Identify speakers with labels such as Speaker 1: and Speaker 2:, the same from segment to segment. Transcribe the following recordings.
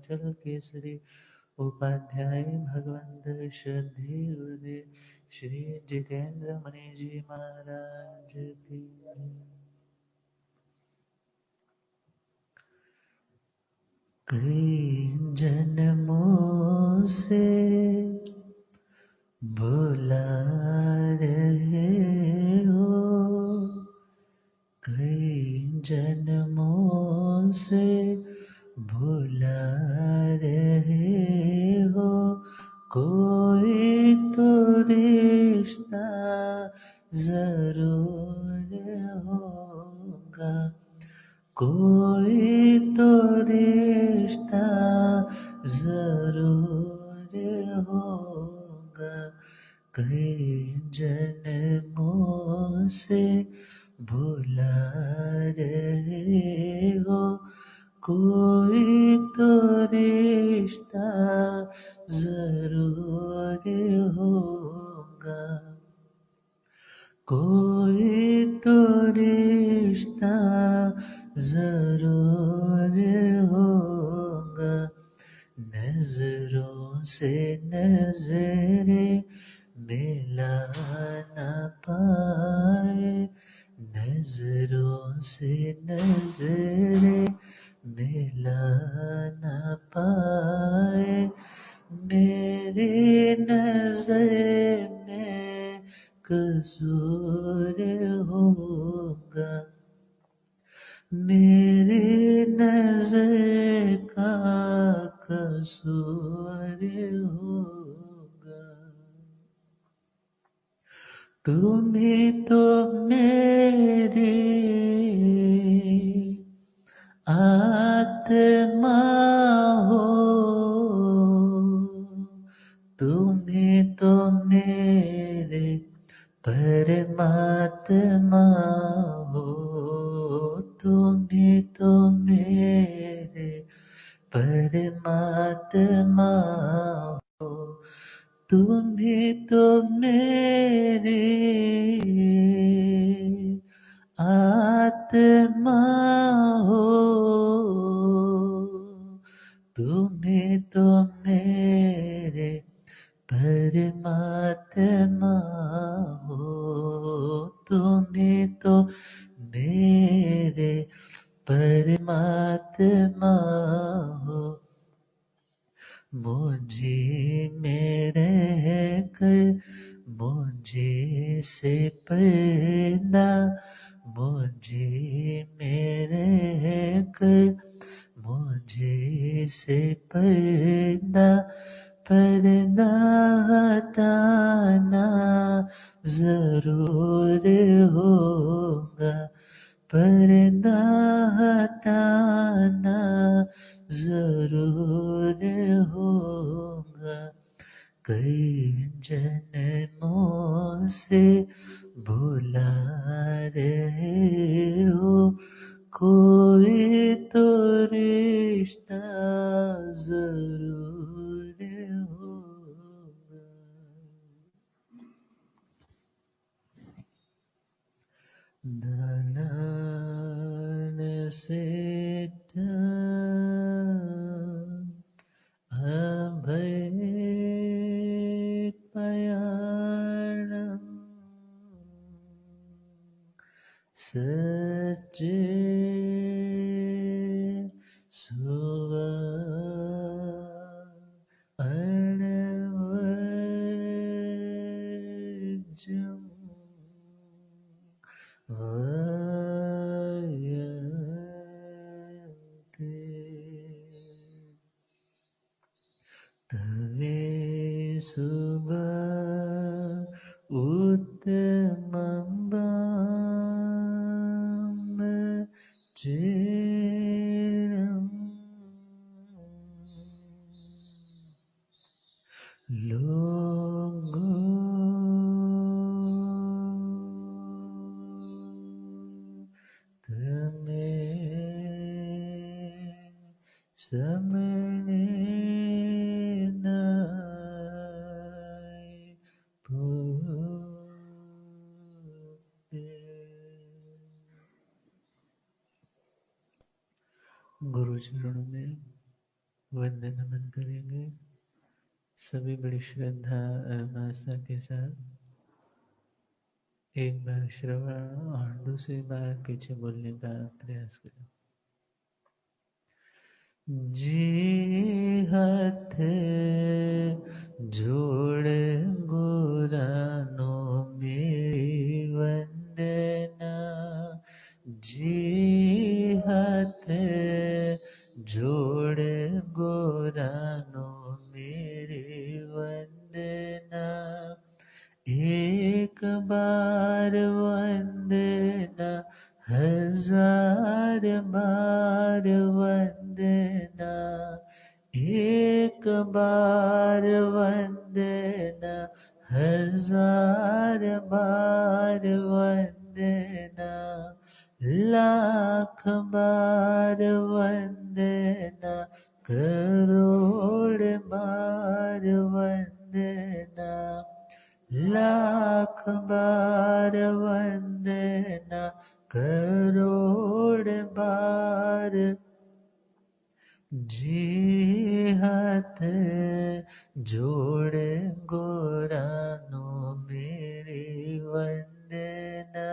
Speaker 1: हिमाचल केसरी उपाध्याय भगवंत श्रद्धे गुरुदेव श्री जितेंद्र मणि जी महाराज की। कई जन्मों से भुला रहे हो, कई जन्मों से भुला रहे हो, कोई तो रिश्ता जरूर होगा, कोई तो रिश्ता जरूर होगा, कई जन्मों से भुला रहे हो, कोई तो रिश्ता जरूर होगा, कोई तो रिश्ता जरूर होगा। नजरों से नजरें मिला ना पाए, नजरों से नजरें मिला ना पाए, मेरी नजर में कसूर होगा, मेरी नजर का कसूर होगा। तुम ही तो मेरी आत्मा हो, तुम ही तो मेरे परमात्मा हो, तुम ही तो मेरे परमात्मा हो, तुम ही तो मेरी आत्मा हो, तुम ही तो मेरे परमात्मा हो, तुम ही तो मेरे परमात्मा हो। मुझे में रहकर मुझे से पर्दा, मुझे में रहकर मुझे से पर्दा, पर्दा हटाना जरूर होगा, पर्दा हटाना जरूर होगा, कई जन्मों से भुला रहे हो, कोई तो रिश्ता जरूर होगा। ധനാന സേഠ അഭയ പയാണം സച്ചേ സുവ അണവജം तवे सुबह उत्तमं चिरं लोगो समने नाय भूले। गुरु चरणों में वंदे नमन करेंगे सभी बड़ी श्रद्धा और आस्था के साथ। एक बार श्रवण और दूसरी बार पीछे बोलने का प्रयास करें। जी हाथ जोड़ गुरानो मेरी वंदना, जी हाथ जोड़ गुरानो मेरी वंदना, एक बार वंदना हजार बार वंदना, एक बार वंदना हजार बार वंदना, लाख बार वंदना करोड़ बार वंदना, लाख बार वंदना करोड़ बार, जी हाथ जोड़े गोरानो मेरी वंदना,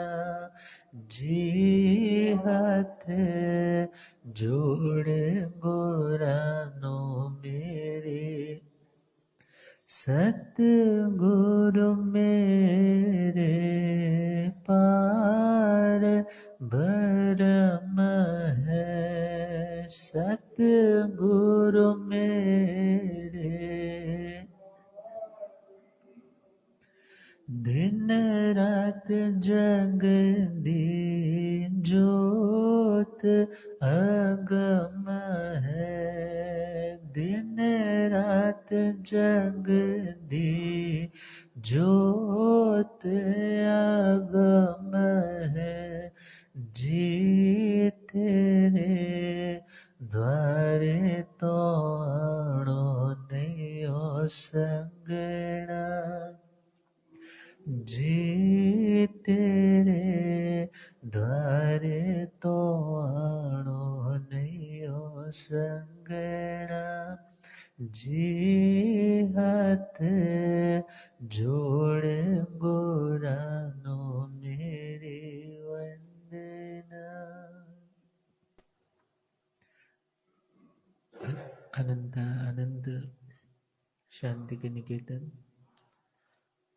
Speaker 1: जी हाथ जोड़े गोरानो मेरी, सतगुरु मेरे पार ब्रह्म है, सतगुरु मेरे दिन रात जगदी ज्योत अगम है, दिन रात जगदी ज्योत अगम है, जी तेरे द्वारे तो आणो नहीं संगना, जी तेरे द्वारे तो आणो नहीं हो संगना, जी हाथ जोड़े गोरानो मेरी वंदना। अनंत आनंद शांति के निकेतन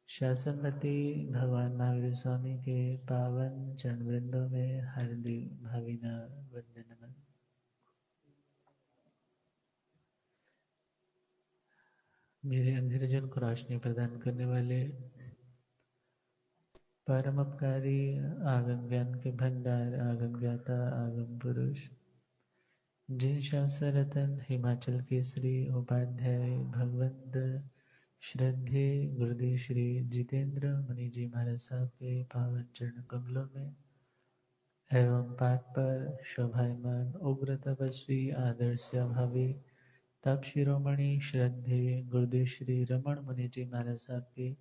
Speaker 1: शासनपति भगवान महावीर स्वामी के पावन चरण वृंदों में हार्दिक भावना वंदे नमन। मेरे अंधेरे जन को रोशनी प्रदान करने वाले परम उपकारी आगम ज्ञान के भंडार आगम ज्ञाता आगम पुरुष जिन शास्त्र रतन हिमाचल केसरी उपाध्याय भगवंत श्रद्धे गुरुदेव श्री जितेंद्र मुनि जी महाराज साहब के पावन चरण कमलों में एवं पाठ पर शोभायमान उग्र तपस्वी आदर्श भावी तप शिरोमणि श्रद्धे गुरुदेव श्री रमण मुनि जी महाराज साहब के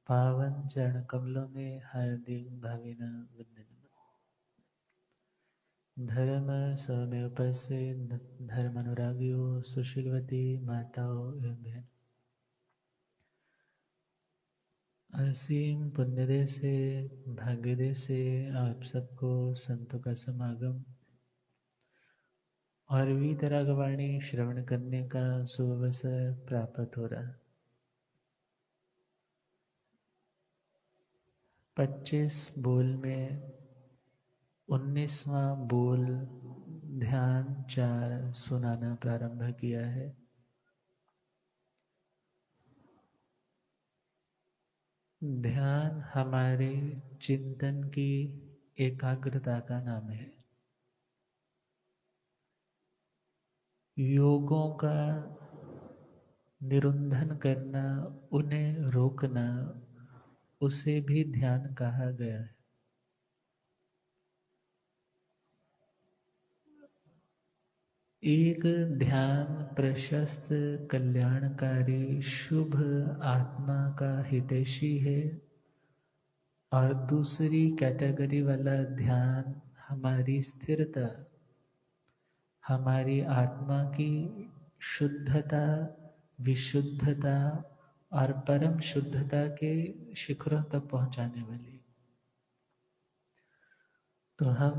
Speaker 1: पावन चरण कमलों में हार्दिक भावना वंदन। धर्म समय उपस्थित धर्म अनुरागियों सुशीलवती माताओं एवं बहन, असीम पुण्यदय से भाग्यदय से आप सबको संतों का समागम और वीतरागवाणी श्रवण करने का सुअवसर प्राप्त हो रहा। 25 बोल में 19वां बोल ध्यान 4 सुनाना प्रारंभ किया है। ध्यान हमारे चिंतन की एकाग्रता का नाम है। योगों का निरुंधन करना, उन्हें रोकना, उसे भी ध्यान कहा गया है। एक ध्यान प्रशस्त कल्याणकारी शुभ आत्मा का हितैषी है और दूसरी कैटेगरी वाला ध्यान हमारी स्थिरता, हमारी आत्मा की शुद्धता, विशुद्धता और परम शुद्धता के शिखरों तक पहुंचाने वाली। तो हम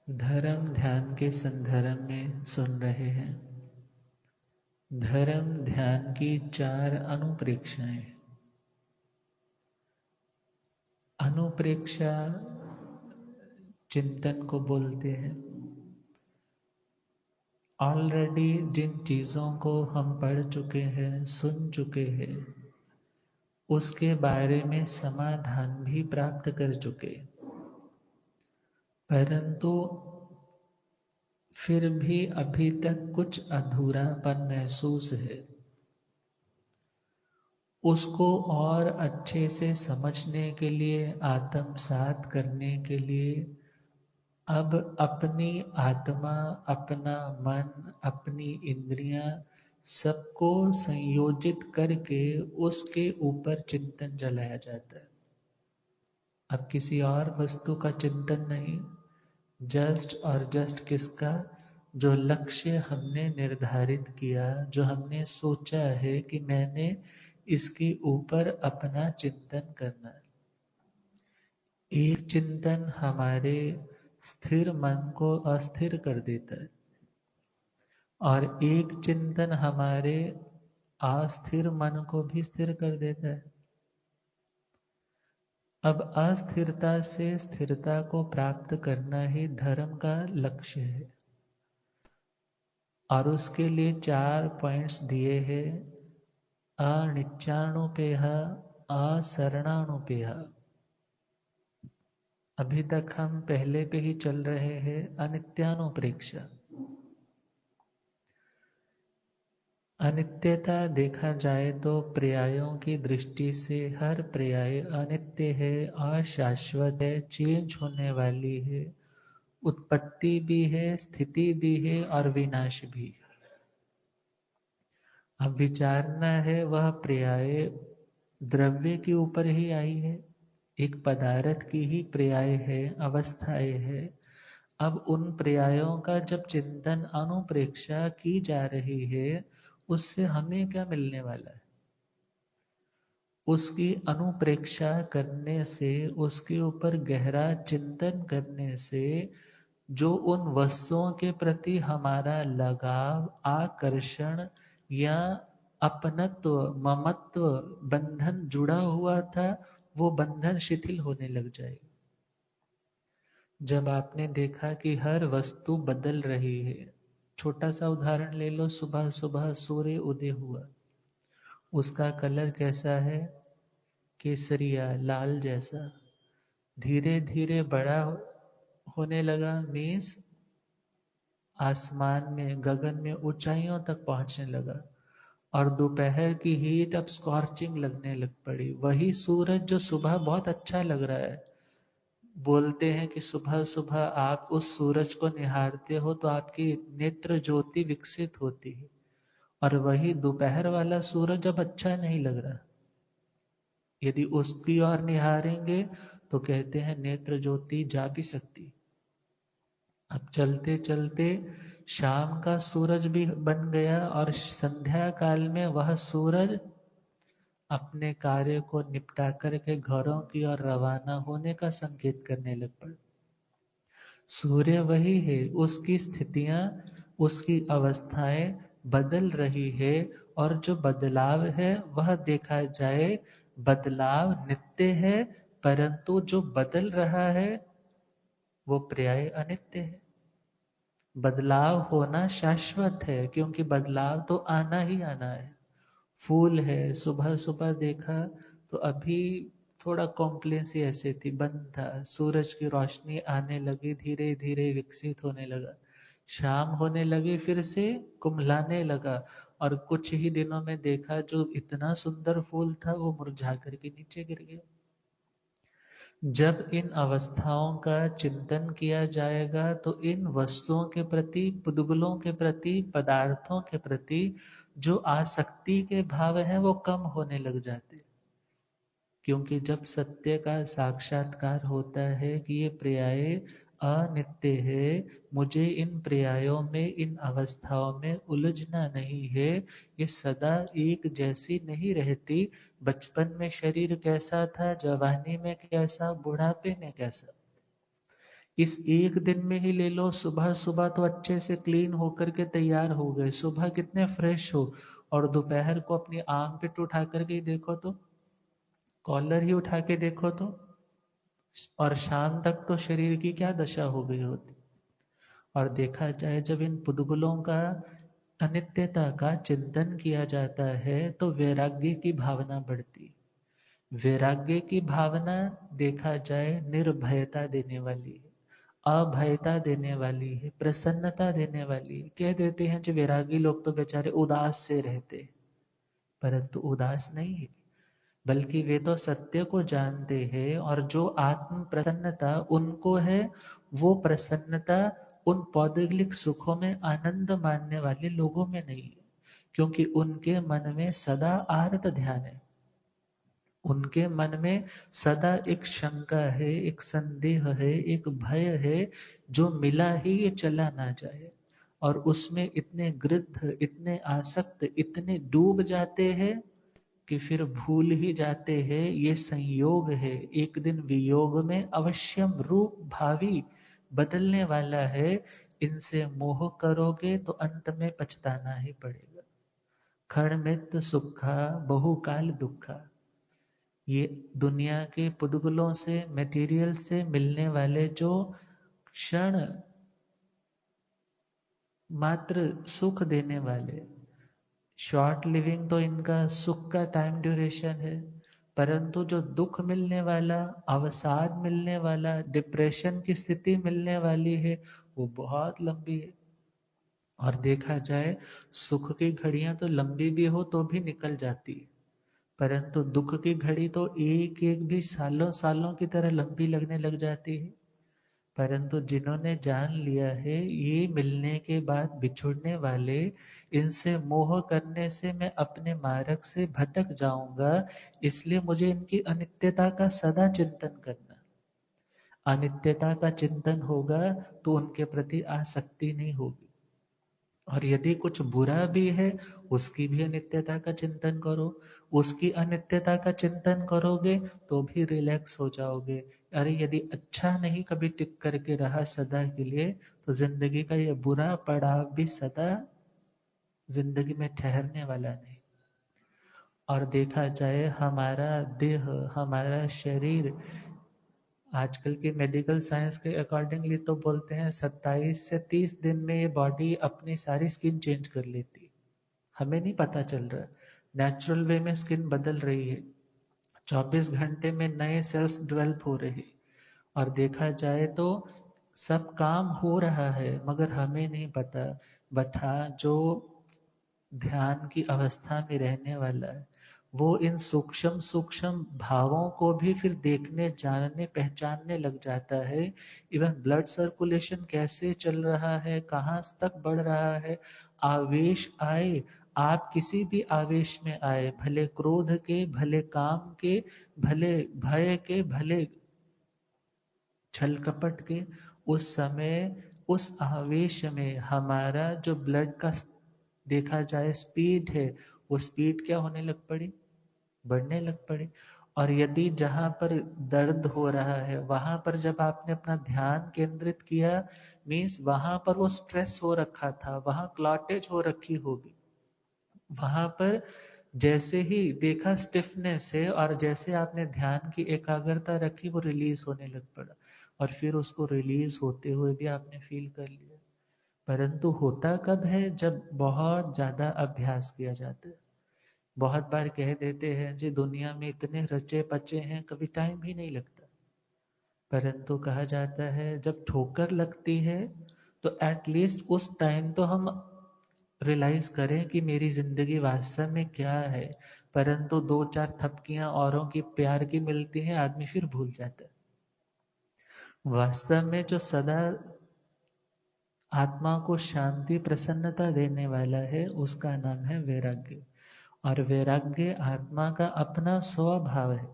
Speaker 1: धर्म ध्यान के संदर्भ में सुन रहे हैं। धर्म ध्यान की 4 अनुप्रेक्षाएं। अनुप्रेक्षा चिंतन को बोलते हैं। ऑलरेडी जिन चीजों को हम पढ़ चुके हैं, सुन चुके हैं, उसके बारे में समाधान भी प्राप्त कर चुके, परंतु फिर भी अभी तक कुछ अधूरापन महसूस है। उसको और अच्छे से समझने के लिए, आत्मसात करने के लिए अब अपनी आत्मा, अपना मन, अपनी इंद्रियां सबको संयोजित करके उसके ऊपर चिंतन चलाया जाता है। अब किसी और वस्तु का चिंतन नहीं, जस्ट और जस्ट किसका? जो लक्ष्य हमने निर्धारित किया, जो हमने सोचा है कि मैंने इसके ऊपर अपना चिंतन करना है। एक चिंतन हमारे स्थिर मन को अस्थिर कर देता है और एक चिंतन हमारे अस्थिर मन को भी स्थिर कर देता है। अब अस्थिरता से स्थिरता को प्राप्त करना ही धर्म का लक्ष्य है और उसके लिए 4 पॉइंट्स दिए हैं। अनिच्चानुपेय, असरणानुपेय। अभी तक हम पहले पे ही चल रहे हैं, अनित्यानुप्रेक्षा। अनित्यता देखा जाए तो पर्यायों की दृष्टि से हर पर्याय अनित्य है, अशाश्वत है, चेंज होने वाली है, उत्पत्ति भी है, स्थिति भी है और विनाश भी। अब विचारना है वह पर्याय द्रव्य के ऊपर ही आई है, एक पदार्थ की ही पर्याय है, अवस्थाएं है। अब उन पर्यायों का जब चिंतन, अनुप्रेक्षा की जा रही है, उससे हमें क्या मिलने वाला है? उसकी अनुप्रेक्षा करने से, उसके ऊपर गहरा चिंतन करने से जो उन वस्तुओं के प्रति हमारा लगाव, आकर्षण या अपनत्व, ममत्व, बंधन जुड़ा हुआ था, वो बंधन शिथिल होने लग जाएगा। जब आपने देखा कि हर वस्तु बदल रही है, छोटा सा उदाहरण ले लो, सुबह सुबह सूर्य उदय हुआ, उसका कलर कैसा है? केसरिया, लाल जैसा। धीरे धीरे बड़ा होने लगा, मीन्स आसमान में, गगन में ऊंचाइयों तक पहुंचने लगा और दोपहर की हीट अब स्कॉर्चिंग लगने लग पड़ी। वही सूरज जो सुबह बहुत अच्छा लग रहा है, बोलते हैं कि सुबह सुबह आप उस सूरज को निहारते हो तो आपकी नेत्र ज्योति विकसित होती है, और वही दोपहर वाला सूरज अब अच्छा नहीं लग रहा। यदि उसकी ओर निहारेंगे तो कहते हैं नेत्र ज्योति जा भी सकती। अब चलते चलते शाम का सूरज भी बन गया और संध्या काल में वह सूरज अपने कार्य को निपटा करके घरों की ओर रवाना होने का संकेत करने लग पड़ा। सूर्य वही है, उसकी स्थितियां, उसकी अवस्थाएं बदल रही है, और जो बदलाव है वह देखा जाए, बदलाव नित्य है, परंतु जो बदल रहा है वो पर्याय अनित्य है। बदलाव होना शाश्वत है, क्योंकि बदलाव तो आना ही आना है। फूल है, सुबह सुबह देखा तो अभी थोड़ा कॉम्प्लेक्सी ऐसे थी, बंद था, सूरज की रोशनी आने लगी, धीरे धीरे विकसित होने लगा, शाम होने लगी, फिर से कुम्हलाने लगा, और कुछ ही दिनों में देखा जो इतना सुंदर फूल था वो मुरझा करके नीचे गिर गया। जब इन अवस्थाओं का चिंतन किया जाएगा तो इन वस्तुओं के प्रति, पुद्गलों के प्रति, पदार्थों के प्रति जो आसक्ति के भाव हैं वो कम होने लग जाते, क्योंकि जब सत्य का साक्षात्कार होता है कि ये पर्याय अनित्य है, मुझे इन पर्यायों में, इन अवस्थाओं में उलझना नहीं है। ये सदा एक जैसी नहीं रहती। बचपन में शरीर कैसा था, जवानी में कैसा, बुढ़ापे में कैसा, इस एक दिन में ही ले लो। सुबह सुबह तो अच्छे से क्लीन होकर के तैयार हो गए, सुबह कितने फ्रेश हो, और दोपहर को अपनी आर्मपिट उठा करके ही देखो तो, कॉलर ही उठा के देखो तो, और शाम तक तो शरीर की क्या दशा हो गई होती। और देखा जाए जब इन पुद्गलों का अनित्यता का चिंतन किया जाता है तो वैराग्य की भावना बढ़ती। वैराग्य की भावना देखा जाए निर्भयता देने वाली है, अभयता देने वाली है, प्रसन्नता देने वाली है। कह देते हैं जो वैरागी लोग तो बेचारे उदास से रहते हैं, परंतु उदास नहीं है, बल्कि वे तो सत्य को जानते हैं। और जो आत्म प्रसन्नता उनको है, वो प्रसन्नता उन पौद्गलिक सुखों में आनंद मानने वाले लोगों में नहीं है, क्योंकि उनके मन में सदा आर्त ध्यान है। उनके मन में सदा एक शंका है, एक संदेह है, एक भय है, जो मिला ही ये चला ना जाए। और उसमें इतने गृद्ध, इतने आसक्त, इतने डूब जाते हैं कि फिर भूल ही जाते हैं ये संयोग है, एक दिन वियोग में अवश्यम रूप भावी बदलने वाला है। इनसे मोह करोगे तो अंत में पछताना ही पड़ेगा। क्षणमित सुखा बहुकाल दुखा। ये दुनिया के पुद्गलों से, मटेरियल से मिलने वाले जो क्षण मात्र सुख देने वाले, शॉर्ट लिविंग तो इनका सुख का टाइम ड्यूरेशन है, परंतु जो दुख मिलने वाला, अवसाद मिलने वाला, डिप्रेशन की स्थिति मिलने वाली है, वो बहुत लंबी है। और देखा जाए सुख की घड़ियां तो लंबी भी हो तो भी निकल जाती है, परंतु दुख की घड़ी तो एक एक भी सालों सालों की तरह लंबी लगने लग जाती है। परंतु जिन्होंने जान लिया है ये मिलने के बाद बिछुड़ने वाले, इनसे मोह करने से मैं अपने मार्ग से भटक जाऊंगा, इसलिए मुझे इनकी अनित्यता का सदा चिंतन करना। अनित्यता का चिंतन होगा तो उनके प्रति आसक्ति नहीं होगी। और यदि कुछ बुरा भी है, उसकी भी अनित्यता का चिंतन करो। उसकी अनित्यता का चिंतन करोगे तो भी रिलैक्स हो जाओगे। अरे यदि अच्छा नहीं कभी टिक करके रहा सदा के लिए, तो जिंदगी का ये बुरा पड़ाव भी सदा जिंदगी में ठहरने वाला नहीं। और देखा जाए हमारा देह, हमारा शरीर, आजकल के मेडिकल साइंस के अकॉर्डिंगली तो बोलते हैं 27 से 30 दिन में ये बॉडी अपनी सारी स्किन चेंज कर लेती है। हमें नहीं पता चल रहा, नेचुरल वे में स्किन बदल रही है, 24 घंटे में नए सेल्स डेवलप हो रहे हैं। और देखा जाए तो सब काम हो रहा है मगर हमें नहीं पता। बट हाँ, जो ध्यान की अवस्था में रहने वाला है, वो इन सूक्ष्म सूक्ष्म भावों को भी फिर देखने, जानने, पहचानने लग जाता है। इवन ब्लड सर्कुलेशन कैसे चल रहा है, कहाँ तक बढ़ रहा है। आवेश आए, आप किसी भी आवेश में आए, भले क्रोध के, भले काम के, भले भय के, भले छल कपट के, उस समय उस आवेश में हमारा जो ब्लड का देखा जाए स्पीड है, वो स्पीड क्या होने लग पड़ी, बढ़ने लग पड़ी। और यदि जहां पर दर्द हो रहा है वहां पर जब आपने अपना ध्यान केंद्रित किया, मीन्स वहां पर वो स्ट्रेस हो रखा था, वहां क्लॉटेज हो रखी होगी, वहां पर जैसे ही देखा स्टिफनेस है, और जैसे आपने ध्यान की एकाग्रता रखी वो रिलीज होने लग पड़ा, और फिर उसको रिलीज होते हुए भी आपने फील कर लिया। परंतु होता कब है, जब बहुत ज्यादा अभ्यास किया जाता है। बहुत बार कह देते हैं जी दुनिया में इतने रचे पचे हैं, कभी टाइम भी नहीं लगता। परंतु कहा जाता है जब ठोकर लगती है तो एटलीस्ट उस टाइम तो हम रियलाइज करें कि मेरी जिंदगी वास्तव में क्या है। परंतु दो चार थपकियां औरों की प्यार की मिलती हैं, आदमी फिर भूल जाता है। वास्तव में जो सदा आत्मा को शांति प्रसन्नता देने वाला है उसका नाम है वैराग्य। और वैराग्य आत्मा का अपना स्वभाव है।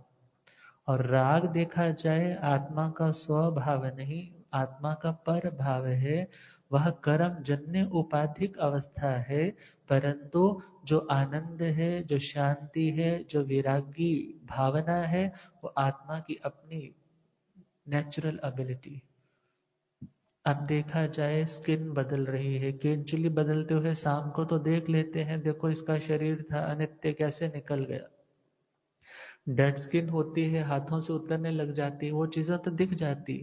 Speaker 1: और राग देखा जाए आत्मा का स्वभाव नहीं, आत्मा का पर भाव है वह कर्म जन्य उपाधिक अवस्था है, परंतु जो आनंद है, जो शांति है, जो विरागी भावना है, वो आत्मा की अपनी नेचुरल एबिलिटी। अब देखा जाए स्किन बदल रही है, केंचुली बदलते हुए शाम को तो देख लेते हैं, देखो इसका शरीर था अनित्य कैसे निकल गया। डेड स्किन होती है, हाथों से उतरने लग जाती है, वो चीजें तो दिख जाती,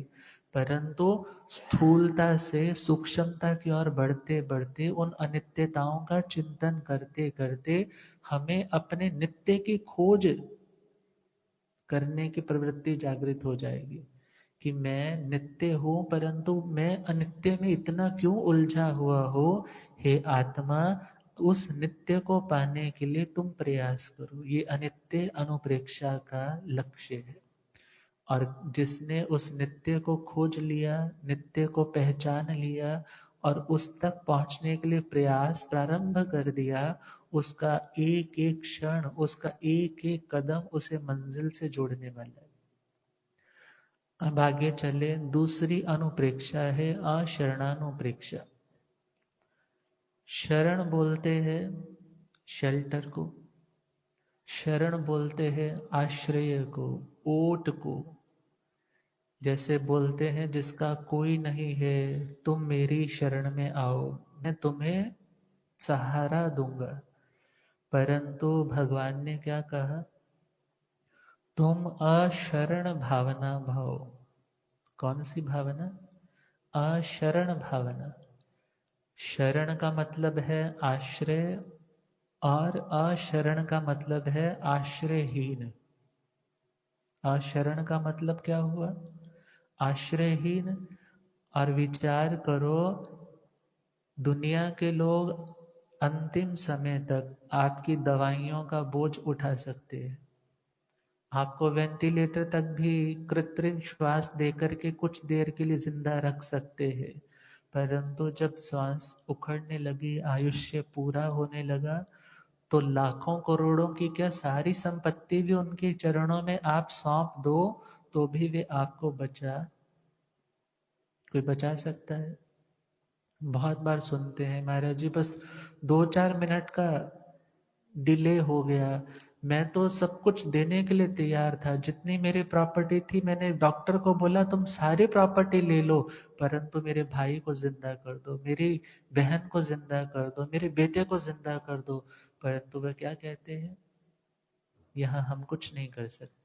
Speaker 1: परंतु स्थूलता से सूक्ष्मता की ओर बढ़ते बढ़ते उन अनित्यताओं का चिंतन करते करते हमें अपने नित्य की खोज करने की प्रवृत्ति जागृत हो जाएगी कि मैं नित्य हूं, परंतु मैं अनित्य में इतना क्यों उलझा हुआ हो। हे आत्मा, उस नित्य को पाने के लिए तुम प्रयास करो। ये अनित्य अनुप्रेक्षा का लक्ष्य है। और जिसने उस नित्य को खोज लिया, नित्य को पहचान लिया और उस तक पहुंचने के लिए प्रयास प्रारंभ कर दिया, उसका एक एक क्षण, उसका एक एक कदम उसे मंजिल से जोड़ने वाला है। अब आगे चले, दूसरी अनुप्रेक्षा है अशरणानुप्रेक्षा। शरण बोलते हैं शेल्टर को, शरण बोलते हैं आश्रय को, ओट को। जैसे बोलते हैं जिसका कोई नहीं है तुम मेरी शरण में आओ, मैं तुम्हें सहारा दूंगा। परंतु भगवान ने क्या कहा, तुम अशरण भावना भाओ। कौन सी भावना? अशरण भावना। शरण का मतलब है आश्रय और अशरण का मतलब है आश्रयहीन। अशरण का मतलब क्या हुआ? आश्रयहीन। और विचार करो, दुनिया के लोग अंतिम समय तक आपकी दवाइयों का बोझ उठा सकते हैं, आपको वेंटिलेटर तक भी कृत्रिम श्वास देकर के कुछ देर के लिए जिंदा रख सकते हैं, परंतु जब श्वास उखड़ने लगी, आयुष्य पूरा होने लगा, तो लाखों करोड़ों की क्या सारी संपत्ति भी उनके चरणों में आप सौंप दो तो भी वे आपको कोई बचा सकता है? बहुत बार सुनते हैं महाराज जी बस 2-4 मिनट का डिले हो गया, मैं तो सब कुछ देने के लिए तैयार था, जितनी मेरी प्रॉपर्टी थी मैंने डॉक्टर को बोला तुम सारी प्रॉपर्टी ले लो, परंतु मेरे भाई को जिंदा कर दो, मेरी बहन को जिंदा कर दो, मेरे बेटे को जिंदा कर दो। परंतु वह क्या कहते हैं, यहाँ हम कुछ नहीं कर सकते।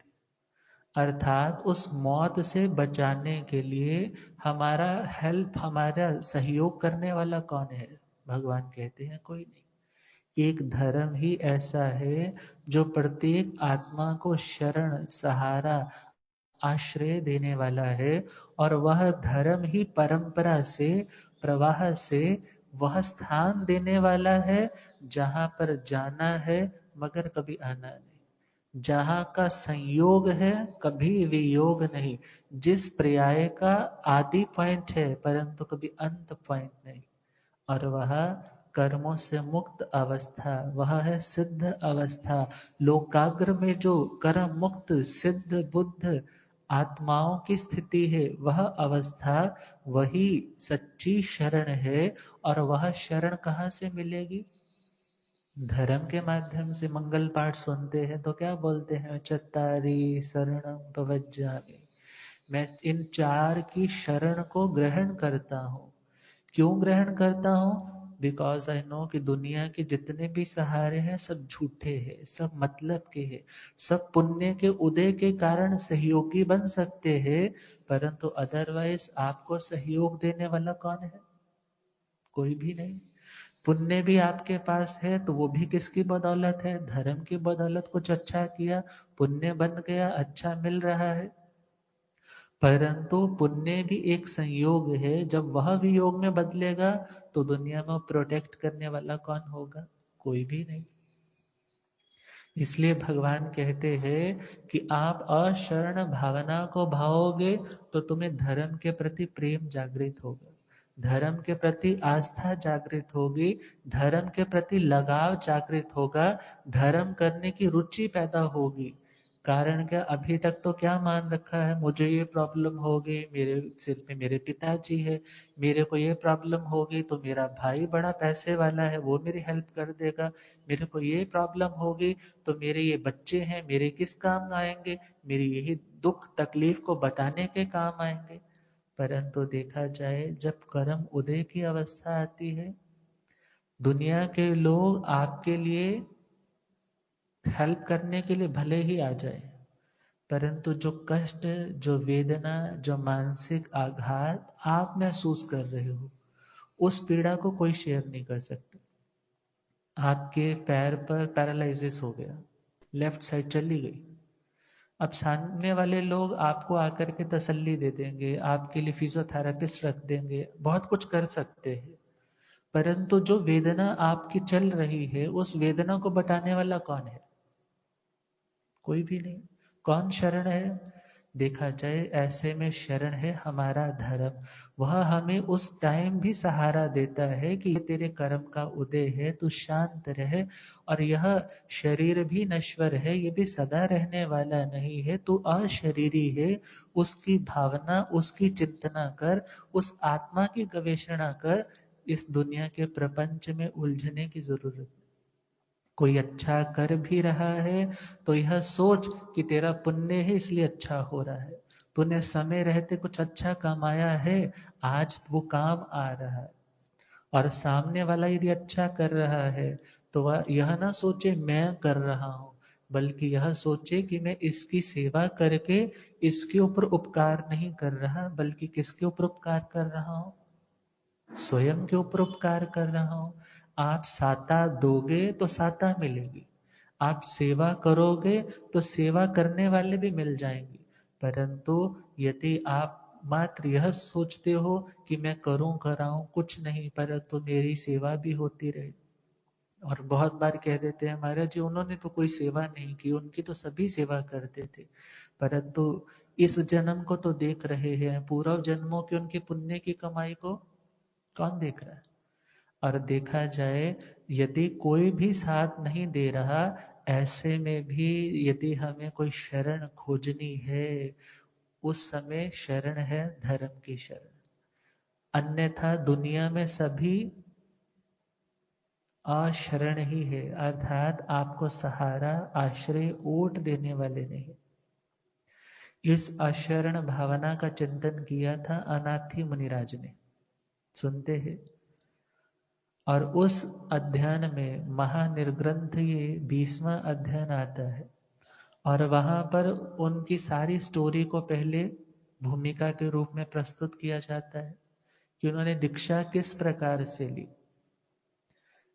Speaker 1: अर्थात उस मौत से बचाने के लिए हमारा हेल्प, हमारा सहयोग करने वाला कौन है? भगवान कहते हैं कोई नहीं। एक धर्म ही ऐसा है जो प्रत्येक आत्मा को शरण, सहारा, आश्रय देने वाला है, और वह धर्म ही परंपरा से, प्रवाह से वह स्थान देने वाला है जहां पर जाना है मगर कभी आना नहीं, जहां का संयोग है कभी वियोग नहीं, जिस पर्याय का आदि पॉइंट है परंतु कभी अंत पॉइंट नहीं, और वह कर्मों से मुक्त अवस्था, वह है सिद्ध अवस्था। लोकाग्र में जो कर्म मुक्त सिद्ध बुद्ध आत्माओं की स्थिति है, वह अवस्था, वही सच्ची शरण है। और वह शरण कहाँ से मिलेगी? धर्म के माध्यम से। मंगल पाठ सुनते हैं तो क्या बोलते हैं, चत्तारी शरणं प्रव्रजामि, मैं इन 4 की शरण को ग्रहण करता हूँ। क्यों ग्रहण करता हूँ? बिकॉज आई नो कि दुनिया के जितने भी सहारे हैं सब झूठे हैं, सब मतलब के हैं, सब पुण्य के उदय के कारण सहयोगी बन सकते हैं, परंतु अदरवाइज आपको सहयोग देने वाला कौन है? कोई भी नहीं। पुण्य भी आपके पास है तो वो भी किसकी बदौलत है? धर्म की बदौलत। कुछ अच्छा किया, पुण्य बन गया, अच्छा मिल रहा है, परंतु पुण्य भी एक संयोग है, जब वह वियोग में बदलेगा तो दुनिया में प्रोटेक्ट करने वाला कौन होगा? कोई भी नहीं। इसलिए भगवान कहते हैं कि आप अशरण भावना को भाओगे तो तुम्हें धर्म के प्रति प्रेम जागृत होगा, धर्म के प्रति आस्था जागृत होगी, धर्म के प्रति लगाव जागृत होगा, धर्म करने की रुचि पैदा होगी। कारण क्या, अभी तक तो क्या मान रखा है, मुझे ये प्रॉब्लम होगी, मेरे सिर पे मेरे पिताजी है, मेरे को ये प्रॉब्लम होगी तो मेरा भाई बड़ा पैसे वाला है, वो मेरी हेल्प कर देगा, मेरे को ये प्रॉब्लम होगी तो मेरे ये बच्चे हैं, मेरे किस काम आएंगे, मेरी यही दुख तकलीफ को बताने के काम आएंगे। परंतु देखा जाए जब कर्म उदय की अवस्था आती है, दुनिया के लोग आपके लिए हेल्प करने के लिए भले ही आ जाए, परंतु जो कष्ट, जो वेदना, जो मानसिक आघात आप महसूस कर रहे हो, उस पीड़ा को कोई शेयर नहीं कर सकता। आपके पैर पर पैरालिसिस हो गया, लेफ्ट साइड चली गई, अब सामने वाले लोग आपको आकर के तसल्ली दे देंगे, आपके लिए फिजियोथेरेपिस्ट रख देंगे, बहुत कुछ कर सकते हैं, परंतु जो वेदना आपकी चल रही है, उस वेदना को बताने वाला कौन है? कोई भी नहीं। कौन शरण है? देखा जाए ऐसे में शरण है हमारा धर्म। वह हमें उस टाइम भी सहारा देता है कि ये तेरे कर्म का उदय है, तू शांत रहे, और यह शरीर भी नश्वर है, ये भी सदा रहने वाला नहीं है, तू अशरीरी है। उसकी भावना, उसकी चिंतना कर, उस आत्मा की गवेषणा कर, इस दुनिया के प्रपंच में उलझने की जरूरत। कोई अच्छा कर भी रहा है तो यह सोच कि तेरा पुण्य है इसलिए अच्छा हो रहा है, तूने समय रहते कुछ अच्छा कमाया है, आज वो काम आ रहा है। और सामने वाला यदि अच्छा कर रहा है तो वह यह ना सोचे मैं कर रहा हूं, बल्कि यह सोचे कि मैं इसकी सेवा करके इसके ऊपर उपकार नहीं कर रहा, बल्कि किसके ऊपर उपकार कर रहा हूं? स्वयं के ऊपर उपकार कर रहा हूं। आप साता दोगे तो साता मिलेगी, आप सेवा करोगे तो सेवा करने वाले भी मिल जाएंगे। परंतु यदि आप मात्र यह सोचते हो कि मैं करूं कराऊं कुछ नहीं, परंतु मेरी सेवा भी होती रहे, और बहुत बार कह देते हैं महाराज जी उन्होंने तो कोई सेवा नहीं की, उनकी तो सभी सेवा करते थे, परंतु इस जन्म को तो देख रहे हैं, पूर्व जन्मों की उनकी पुण्य की कमाई को कौन देख रहा है? और देखा जाए यदि कोई भी साथ नहीं दे रहा, ऐसे में भी यदि हमें कोई शरण खोजनी है, उस समय शरण है धर्म की शरण। अन्यथा दुनिया में सभी अशरण ही है, अर्थात आपको सहारा आश्रय ओट देने वाले नहीं। इस अशरण भावना का चिंतन किया था अनाथी मुनिराज ने, सुनते हैं। और उस अध्ययन में महानिर्ग्रंथ ये 20वां अध्ययन आता है, और वहां पर उनकी सारी स्टोरी को पहले भूमिका के रूप में प्रस्तुत किया जाता है कि उन्होंने दीक्षा किस प्रकार से ली।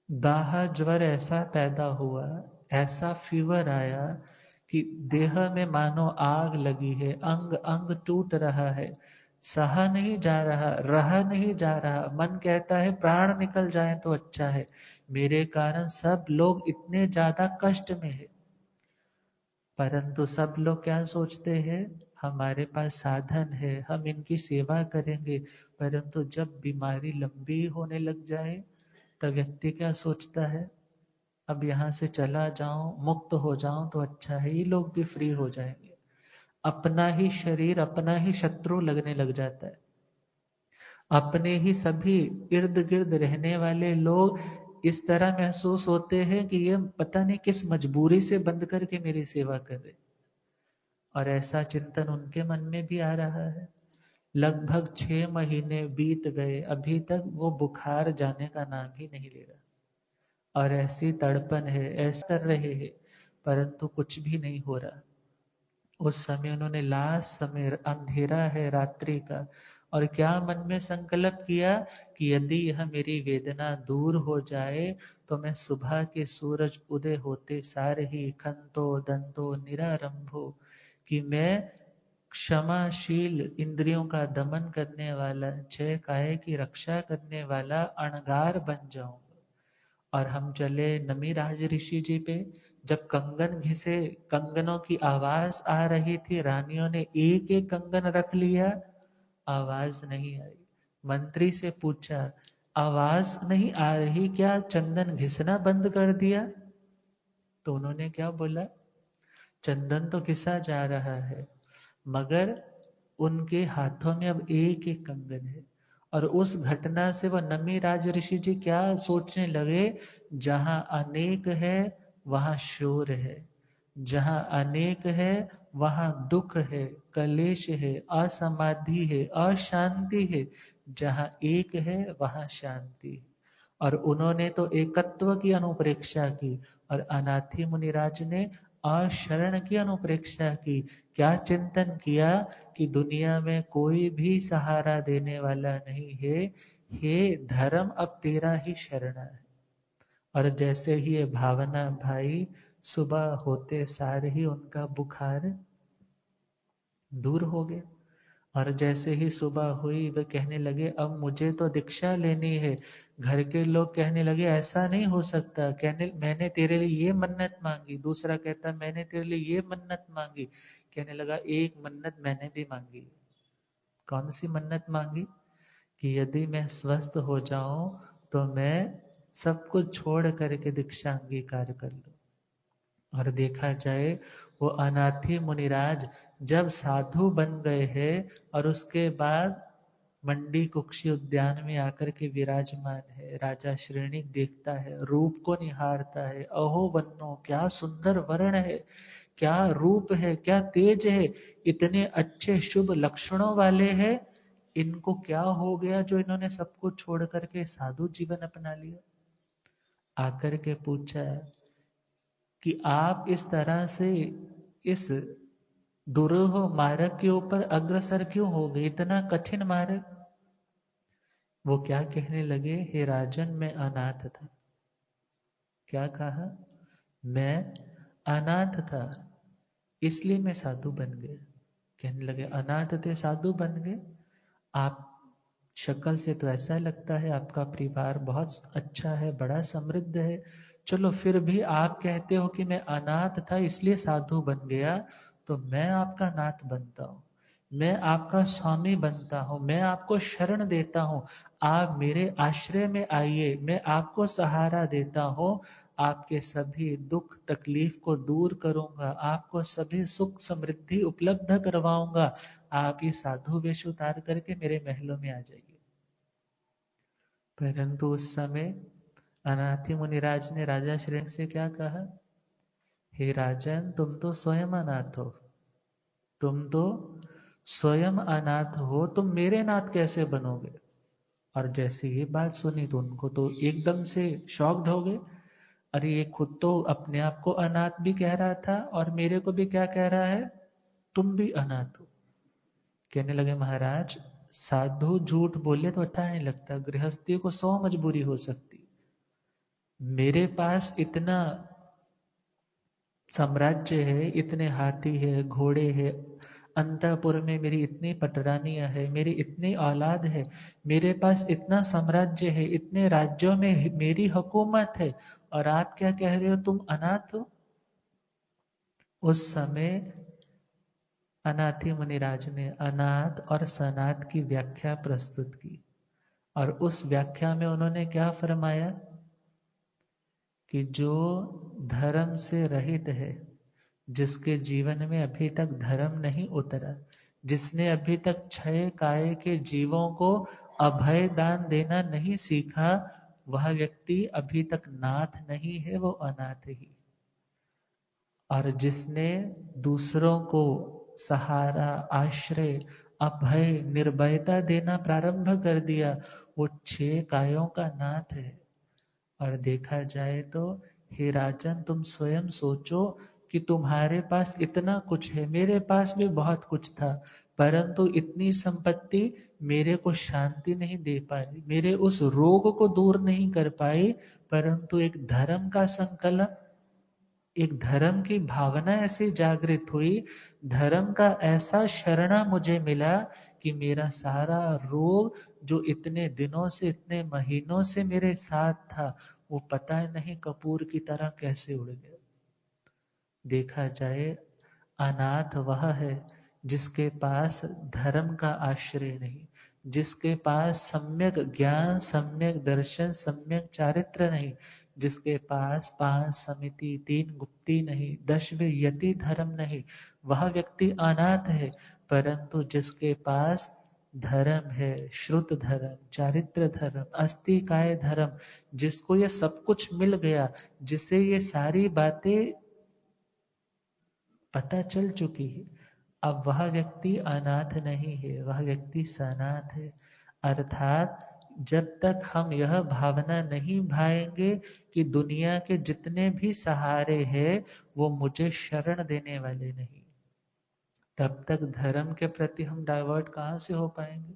Speaker 1: दाह ज्वर ऐसा पैदा हुआ, ऐसा फीवर आया कि देह में मानो आग लगी है, अंग अंग टूट रहा है, सहा नहीं जा रहा, रहा नहीं जा रहा, मन कहता है प्राण निकल जाए तो अच्छा है, मेरे कारण सब लोग इतने ज्यादा कष्ट में है। परंतु सब लोग क्या सोचते हैं, हमारे पास साधन है, हम इनकी सेवा करेंगे, परंतु जब बीमारी लंबी होने लग जाए तब व्यक्ति क्या सोचता है, अब यहाँ से चला जाऊं, मुक्त हो जाऊं तो अच्छा है, ये लोग भी फ्री हो जाएंगे। अपना ही शरीर अपना ही शत्रु लगने लग जाता है, अपने ही सभी इर्द गिर्द रहने वाले लोग इस तरह महसूस होते हैं कि ये पता नहीं किस मजबूरी से बंद करके मेरी सेवा कर रहे, और ऐसा चिंतन उनके मन में भी आ रहा है। लगभग 6 महीने बीत गए, अभी तक वो बुखार जाने का नाम ही नहीं ले रहा, और ऐसी तड़पन है, ऐसा कर रहे हैं, परंतु कुछ भी नहीं हो रहा। उस समय उन्होंने लास्ट समय, अंधेरा है रात्रि का, और क्या मन में संकल्प किया कि यदि यह मेरी वेदना दूर हो जाए तो मैं सुबह के सूरज उदय होते सार ही खंतो दंतो निरारंभो, कि मैं क्षमाशील, इंद्रियों का दमन करने वाला, जय काय की रक्षा करने वाला अणगार बन जाऊंगा। और हम चले नमीराज ऋषि जी पे, जब कंगन घिसे, कंगनों की आवाज आ रही थी, रानियों ने एक एक कंगन रख लिया, आवाज नहीं आई। मंत्री से पूछा आवाज नहीं आ रही, क्या चंदन घिसना बंद कर दिया? तो उन्होंने क्या बोला, चंदन तो घिसा जा रहा है, मगर उनके हाथों में अब एक एक कंगन है। और उस घटना से वह नमी राज ऋषि जी क्या सोचने लगे, जहां अनेक है वहां शोर है, जहां अनेक है वहां दुख है, कलेश है, असमाधि है, अशांति है। जहां एक है वहां शांति है। और उन्होंने तो एकत्व की अनुप्रेक्षा की, और अनाथी मुनिराज ने अशरण की अनुप्रेक्षा की। क्या चिंतन किया कि दुनिया में कोई भी सहारा देने वाला नहीं है, हे धर्म अब तेरा ही शरण है। और जैसे ही ये भावना भाई, सुबह होते सार ही उनका बुखार दूर हो गया। और जैसे ही सुबह हुई वे कहने लगे अब मुझे तो दीक्षा लेनी है। घर के लोग कहने लगे ऐसा नहीं हो सकता, कहने मैंने तेरे लिए ये मन्नत मांगी, दूसरा कहता मैंने तेरे लिए ये मन्नत मांगी। कहने लगा एक मन्नत मैंने भी मांगी। कौन सी मन्नत मांगी? कि यदि मैं स्वस्थ हो जाऊं तो मैं सब कुछ छोड़ करके दीक्षा अंगीकार कर लूं। और देखा जाए वो अनाथी मुनिराज जब साधु बन गए हैं और उसके बाद मंडी कुक्षी उद्यान में आकर के विराजमान है, राजा श्रेणी देखता है, रूप को निहारता है, अहो वन्नो क्या सुंदर वर्ण है, क्या रूप है, क्या तेज है, इतने अच्छे शुभ लक्षणों वाले हैं, इनको क्या हो गया जो इन्होंने सब कुछ छोड़ करके साधु जीवन अपना लिया। आकर के पूछा कि आप इस तरह से इस दुरूह मार्ग के ऊपर अग्रसर क्यों हो गए, इतना कठिन मार्ग। वो क्या कहने लगे, हे राजन मैं अनाथ था। क्या कहा? मैं अनाथ था इसलिए मैं साधु बन गया। कहने लगे अनाथ थे साधु बन गए? आप शक्ल से तो ऐसा लगता है आपका परिवार बहुत अच्छा है, बड़ा समृद्ध है, चलो फिर भी आप कहते हो कि मैं अनाथ था इसलिए साधु बन गया, तो मैं आपका नाथ बनता हूँ, मैं आपका स्वामी बनता हूँ, मैं आपको शरण देता हूँ, आप मेरे आश्रय में आइए, मैं आपको सहारा देता हूँ, आपके सभी दुख तकलीफ को दूर करूंगा, आपको सभी सुख समृद्धि उपलब्ध करवाऊंगा, आप ये साधु वेश उतार करके मेरे महलों में आ जाइए। परंतु उस समय अनाथी मुनिराज ने राजा श्रेष्ठ से क्या कहा, हे राजन तुम तो स्वयं अनाथ हो, तुम तो स्वयं अनाथ हो, तुम मेरे नाथ कैसे बनोगे। और जैसे ये बात सुनी तो उनको तो एकदम से शॉक्ड हो गए, अरे ये खुद तो अपने आप को अनाथ भी कह रहा था और मेरे को भी क्या कह रहा है, तुम भी अनाथ हो। कहने लगे महाराज साधु झूठ बोले तो अच्छा नहीं लगता, गृहस्थी को 100 मजबूरी हो सकती, मेरे पास इतना साम्राज्य है, इतने हाथी है, घोड़े है, अंतपुर में मेरी इतनी पटरानियां है, मेरी इतनी औलाद है, मेरे पास इतना साम्राज्य है, इतने राज्यों में मेरी हुकूमत है, और आप क्या कह रहे हो तुम अनाथ हो। उस समय अनाथी मुनिराज ने अनाथ और सनाथ की व्याख्या प्रस्तुत की, और उस व्याख्या में उन्होंने क्या फरमाया कि जो धर्म से रहित है, जिसके जीवन में अभी तक धर्म नहीं उतरा, जिसने अभी तक क्षय काय के जीवों को अभय दान देना नहीं सीखा, वह व्यक्ति अभी तक नाथ नहीं है, वो अनाथ ही। और जिसने दूसरों को सहारा, आश्रय, अभय, निर्भयता देना प्रारंभ कर दिया, वो 6 कायों का नाथ है। और देखा जाए तो हे राजन तुम स्वयं सोचो कि तुम्हारे पास इतना कुछ है, मेरे पास भी बहुत कुछ था, परंतु इतनी संपत्ति मेरे को शांति नहीं दे पाई, मेरे उस रोग को दूर नहीं कर पाई, परंतु एक धर्म का संकल्प, एक धर्म की भावना ऐसी जागृत हुई, धर्म का ऐसा शरणा मुझे मिला कि मेरा सारा रोग जो इतने दिनों से, इतने महीनों से मेरे साथ था, वो पता नहीं कपूर की तरह कैसे उड़ गया। देखा जाए अनाथ वह है जिसके पास धर्म का आश्रय नहीं, जिसके पास सम्यक ज्ञान, सम्यक दर्शन, सम्यक चारित्र नहीं, जिसके पास 5 समिति, 3 गुप्ती नहीं, 10वें यति धर्म नहीं, वह व्यक्ति अनाथ है। परंतु जिसके पास धर्म है, श्रुत धर्म, चारित्र धर्म, अस्तिकाय धर्म, जिसको ये सब कुछ मिल गया, जिसे ये सारी बातें पता चल चुकी है, अब वह व्यक्ति अनाथ नहीं है, वह व्यक्ति सनाथ है। अर्थात जब तक हम यह भावना नहीं भाएंगे कि दुनिया के जितने भी सहारे हैं वो मुझे शरण देने वाले नहीं, तब तक धर्म के प्रति हम डाइवर्ट कहाँ से हो पाएंगे।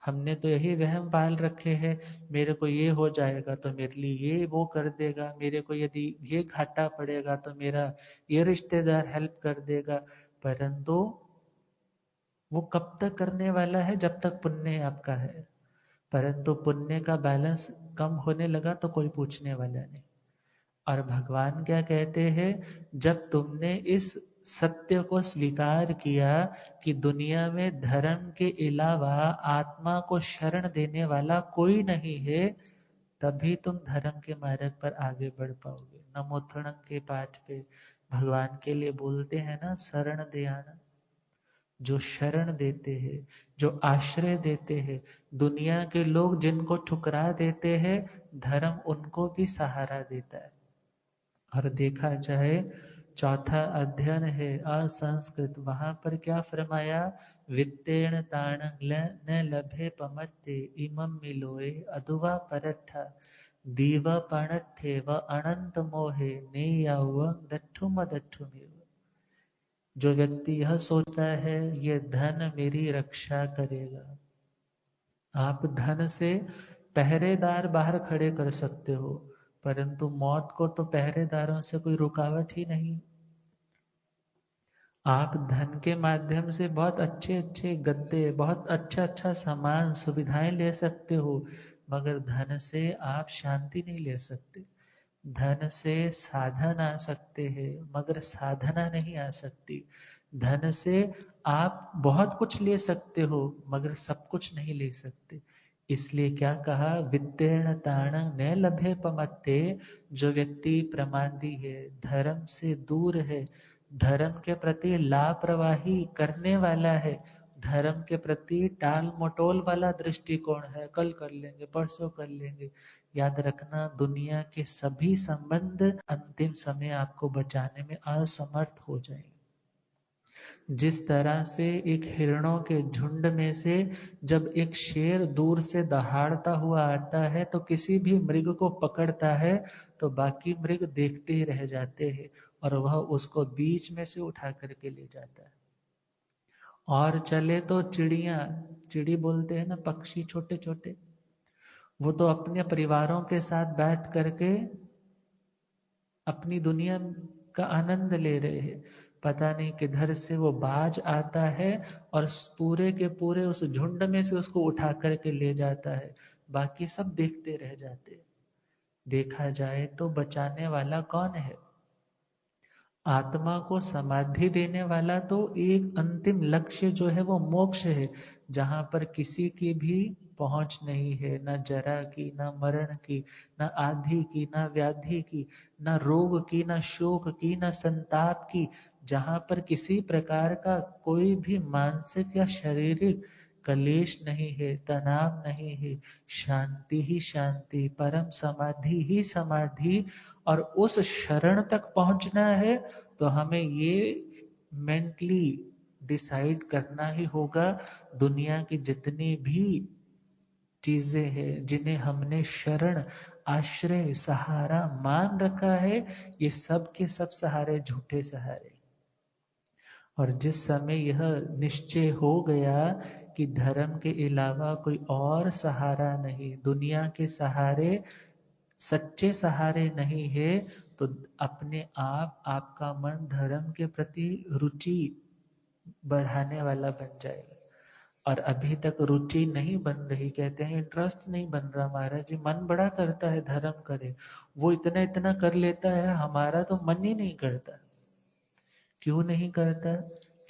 Speaker 1: हमने तो यही वहम पाल रखे हैं, मेरे को ये हो जाएगा तो मेरे लिए ये वो कर देगा, मेरे को यदि ये घाटा पड़ेगा तो मेरा ये रिश्तेदार हेल्प कर देगा। परंतु वो कब तक करने वाला है, जब तक पुण्य आपका है। परंतु पुण्य का बैलेंस कम होने लगा तो कोई पूछने वाला नहीं। और भगवान क्या कहते हैं, जब तुमने इस सत्य को स्वीकार किया कि दुनिया में धर्म के अलावा आत्मा को शरण देने वाला कोई नहीं है, तभी तुम धर्म के मार्ग पर आगे बढ़ पाओगे। नमोत्थणम के पाठ पे भगवान के लिए बोलते हैं ना, शरण दे आना। जो शरण देते हैं, जो आश्रय देते हैं, दुनिया के लोग जिनको ठुकरा देते हैं, धर्म उनको भी सहारा देता है। और देखा जाए चौथा अध्ययन है असंस्कृत, वहां पर क्या फरमाया, वित्तेण ताण न लभे पमत्ते इमं मिलोए अधुवा परट्ठा दीव पणट्ठे व अनंत मोहे नेयाव दट्ठुम दट्ठुमेव। जो व्यक्ति यह सोचता है ये धन मेरी रक्षा करेगा, आप धन से पहरेदार बाहर खड़े कर सकते हो, परंतु मौत को तो पहरेदारों से कोई रुकावट ही नहीं। आप धन के माध्यम से बहुत अच्छे अच्छे गद्दे, बहुत अच्छा अच्छा सामान, सुविधाएं ले सकते हो, मगर धन से आप शांति नहीं ले सकते। धन से साधन आ सकते हैं मगर साधना नहीं आ सकती। धन से आप बहुत कुछ ले सकते हो मगर सब कुछ नहीं ले सकते। इसलिए क्या कहा, वित्तेण ताण न लभे पमत्ते। जो व्यक्ति प्रमादी है, धर्म से दूर है, धर्म के प्रति लापरवाही करने वाला है, धर्म के प्रति टाल मटोल वाला दृष्टिकोण है, कल कर लेंगे, परसों कर लेंगे, याद रखना दुनिया के सभी संबंध अंतिम समय आपको बचाने में असमर्थ हो जाएंगे। जिस तरह से एक हिरणों के झुंड में से जब एक शेर दूर से दहाड़ता हुआ आता है तो किसी भी मृग को पकड़ता है तो बाकी मृग देखते ही रह जाते हैं और वह उसको बीच में से उठा करके ले जाता है। और चले तो चिड़िया, चिड़ी बोलते हैं ना, पक्षी छोटे छोटे, वो तो अपने परिवारों के साथ बैठ करके अपनी दुनिया का आनंद ले रहे हैं। पता नहीं किधर से वो बाज आता है और पूरे के पूरे उस झुंड में से उसको उठा करके ले जाता है, बाकी सब देखते रह जाते हैं। देखा जाए तो बचाने वाला कौन है? आत्मा को समाधि देने वाला तो एक अंतिम लक्ष्य जो है वो मोक्ष है, जहां पर किसी की भी पहुंच नहीं है, न जरा की, न मरण की, न आधि की, न व्याधि की, न रोग की, न शोक की, न संताप की, जहां पर किसी प्रकार का कोई भी मानसिक या शारीरिक कलेश नहीं है, तनाव नहीं है, शांति ही शांति, परम समाधि ही समाधि। और उस शरण तक पहुंचना है तो हमें ये मेंटली डिसाइड करना ही होगा, दुनिया की जितनी भी चीजें हैं जिन्हें हमने शरण, आश्रय, सहारा मान रखा है, ये सब के सब सहारे झूठे सहारे। और जिस समय यह निश्चय हो गया कि धर्म के अलावा कोई और सहारा नहीं, दुनिया के सहारे सच्चे सहारे नहीं है, तो अपने आप आपका मन धर्म के प्रति रुचि बढ़ाने वाला बन जाएगा। और अभी तक रुचि नहीं बन रही, कहते हैं इंटरेस्ट नहीं बन रहा, महाराज जी मन बड़ा करता है धर्म करे, वो इतना इतना कर लेता है, हमारा तो मन ही नहीं करता। क्यों नहीं करता?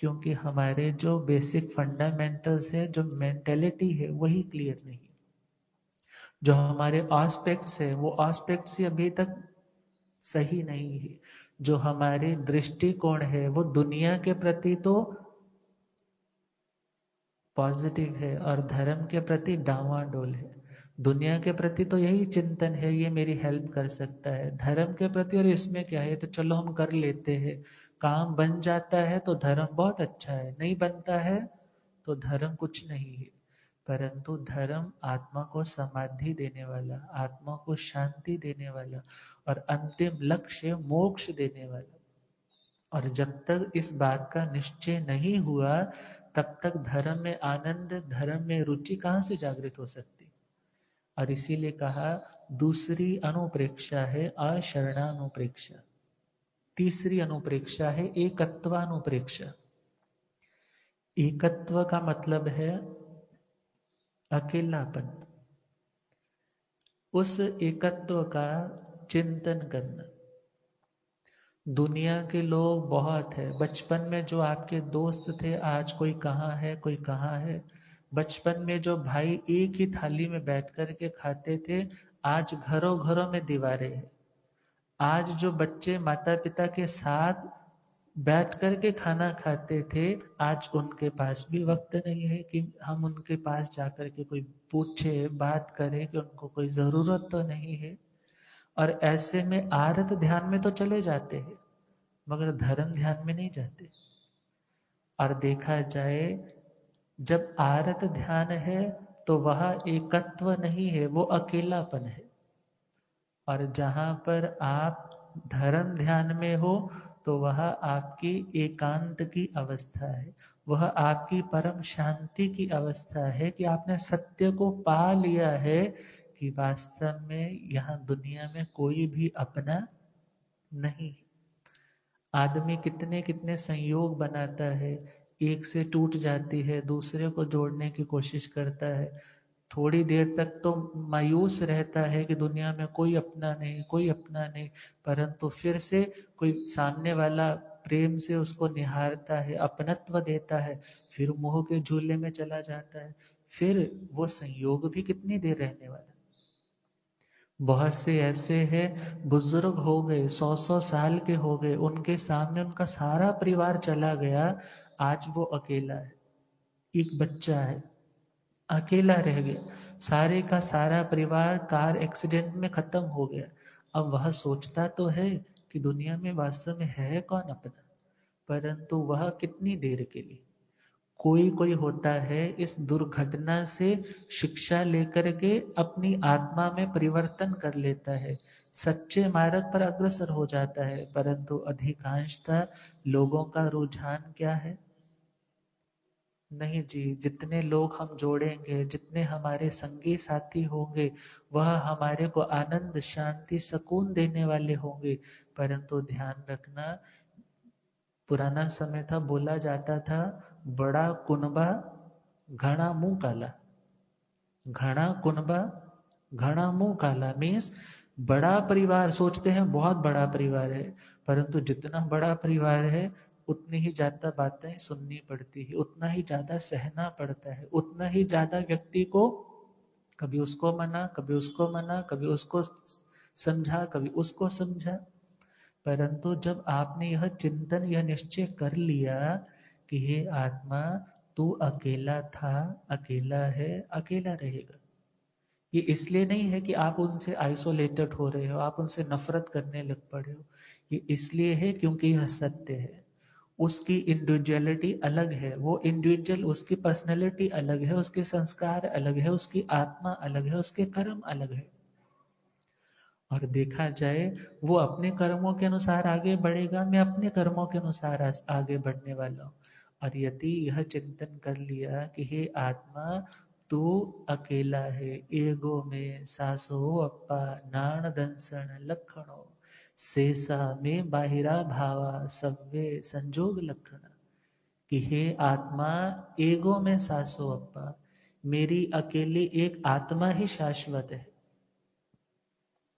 Speaker 1: क्योंकि हमारे जो बेसिक फंडामेंटल्स है, जो मेंटेलिटी है, वही क्लियर नहीं है। जो हमारे एस्पेक्ट्स है, वो एस्पेक्ट्स ही अभी तक सही नहीं है। जो हमारे दृष्टिकोण है, वो दुनिया के प्रति तो पॉजिटिव है और धर्म के प्रति डावाडोल है। दुनिया के प्रति तो यही चिंतन है, ये मेरी हेल्प कर सकता है। धर्म के प्रति और इसमें क्या है, तो चलो हम कर लेते हैं। काम बन जाता है तो धर्म बहुत अच्छा है, नहीं बनता है तो धर्म कुछ नहीं है। परंतु धर्म आत्मा को समाधि देने वाला, आत्मा को शांति देने वाला और अंतिम लक्ष्य मोक्ष देने वाला। और जब तक इस बात का निश्चय नहीं हुआ, तब तक धर्म में आनंद, धर्म में रुचि कहाँ से जागृत हो सकती। और इसीलिए कहा दूसरी अनुप्रेक्षा है अशरणानुप्रेक्षा, तीसरी अनुप्रेक्षा है एकत्वानुप्रेक्षा। एकत्व का मतलब है अकेलापन। उस एकत्व का चिंतन करना। दुनिया के लोग बहुत है। बचपन में जो आपके दोस्त थे, आज कोई कहाँ है, कोई कहाँ है। बचपन में जो भाई एक ही थाली में बैठ कर के खाते थे, आज घरों घरों में दीवारें हैं। आज जो बच्चे माता पिता के साथ बैठ कर के खाना खाते थे, आज उनके पास भी वक्त नहीं है कि हम उनके पास जाकर के कोई पूछे, बात करें कि उनको कोई जरूरत तो नहीं है। और ऐसे में आरत ध्यान में तो चले जाते हैं, मगर धर्म ध्यान में नहीं जाते। और देखा जाए, जब आरत ध्यान है तो वह एकत्व नहीं है, वो अकेलापन है। और जहां पर आप धर्म ध्यान में हो, तो वह आपकी एकांत की अवस्था है, वह आपकी परम शांति की अवस्था है कि आपने सत्य को पा लिया है कि वास्तव में यहाँ दुनिया में कोई भी अपना नहीं। आदमी कितने कितने संयोग बनाता है, एक से टूट जाती है, दूसरे को जोड़ने की कोशिश करता है। थोड़ी देर तक तो मायूस रहता है कि दुनिया में कोई अपना नहीं, कोई अपना नहीं। परंतु फिर से कोई सामने वाला प्रेम से उसको निहारता है, अपनत्व देता है, फिर मोह के झूले में चला जाता है। फिर वो संयोग भी कितनी देर रहने वाला। बहुत से ऐसे हैं, बुजुर्ग हो गए, 100-100 साल के हो गए, उनके सामने उनका सारा परिवार चला गया, आज वो अकेला है। एक बच्चा है, अकेला रह गया, सारे का सारा परिवार कार एक्सीडेंट में खत्म हो गया। अब वह सोचता तो है कि दुनिया में वास्तव में है कौन अपना, परंतु वह कितनी देर के लिए। कोई कोई होता है इस दुर्घटना से शिक्षा लेकर के अपनी आत्मा में परिवर्तन कर लेता है, सच्चे मार्ग पर अग्रसर हो जाता है। परंतु अधिकांशतः लोगों का रुझान क्या है, नहीं जी, जितने लोग हम जोड़ेंगे, जितने हमारे संगी साथी होंगे, वह हमारे को आनंद, शांति, सुकून देने वाले होंगे। परंतु ध्यान रखना, पुराना समय था, बोला जाता था, बड़ा कुनबा घना मुंह काला। घना कुनबा घना मुंह काला मीन्स बड़ा परिवार सोचते हैं बहुत बड़ा परिवार है, परंतु जितना बड़ा परिवार है उतनी ही ज्यादा बातें सुननी पड़ती है, उतना ही ज्यादा सहना पड़ता है, उतना ही ज्यादा व्यक्ति को कभी उसको मना, कभी उसको मना, कभी उसको समझा, कभी उसको समझा। परंतु जब आपने यह चिंतन, यह निश्चय कर लिया कि हे आत्मा, तू अकेला था, अकेला है, अकेला रहेगा। ये इसलिए नहीं है कि आप उनसे आइसोलेटेड हो रहे हो, आप उनसे नफरत करने लग पड़े हो। ये इसलिए है क्योंकि यह सत्य है। उसकी इंडिविजुअलिटी अलग है, वो इंडिविजुअल, उसकी पर्सनैलिटी अलग है, उसके संस्कार अलग है, उसकी आत्मा अलग है, उसके कर्म अलग है। और देखा जाए, वो अपने कर्मों के अनुसार आगे बढ़ेगा, मैं अपने कर्मों के अनुसार आगे बढ़ने वाला हूँ। और यदि यह चिंतन कर लिया कि हे आत्मा, तू अकेला है, एगो में सासो अप्पा नाण दंसन लखणो, शेषा में बाहिरा भावा सव्य संजोग लक्षण। कि हे आत्मा, एगो में सासो अप्पा, मेरी अकेली एक आत्मा ही शाश्वत है।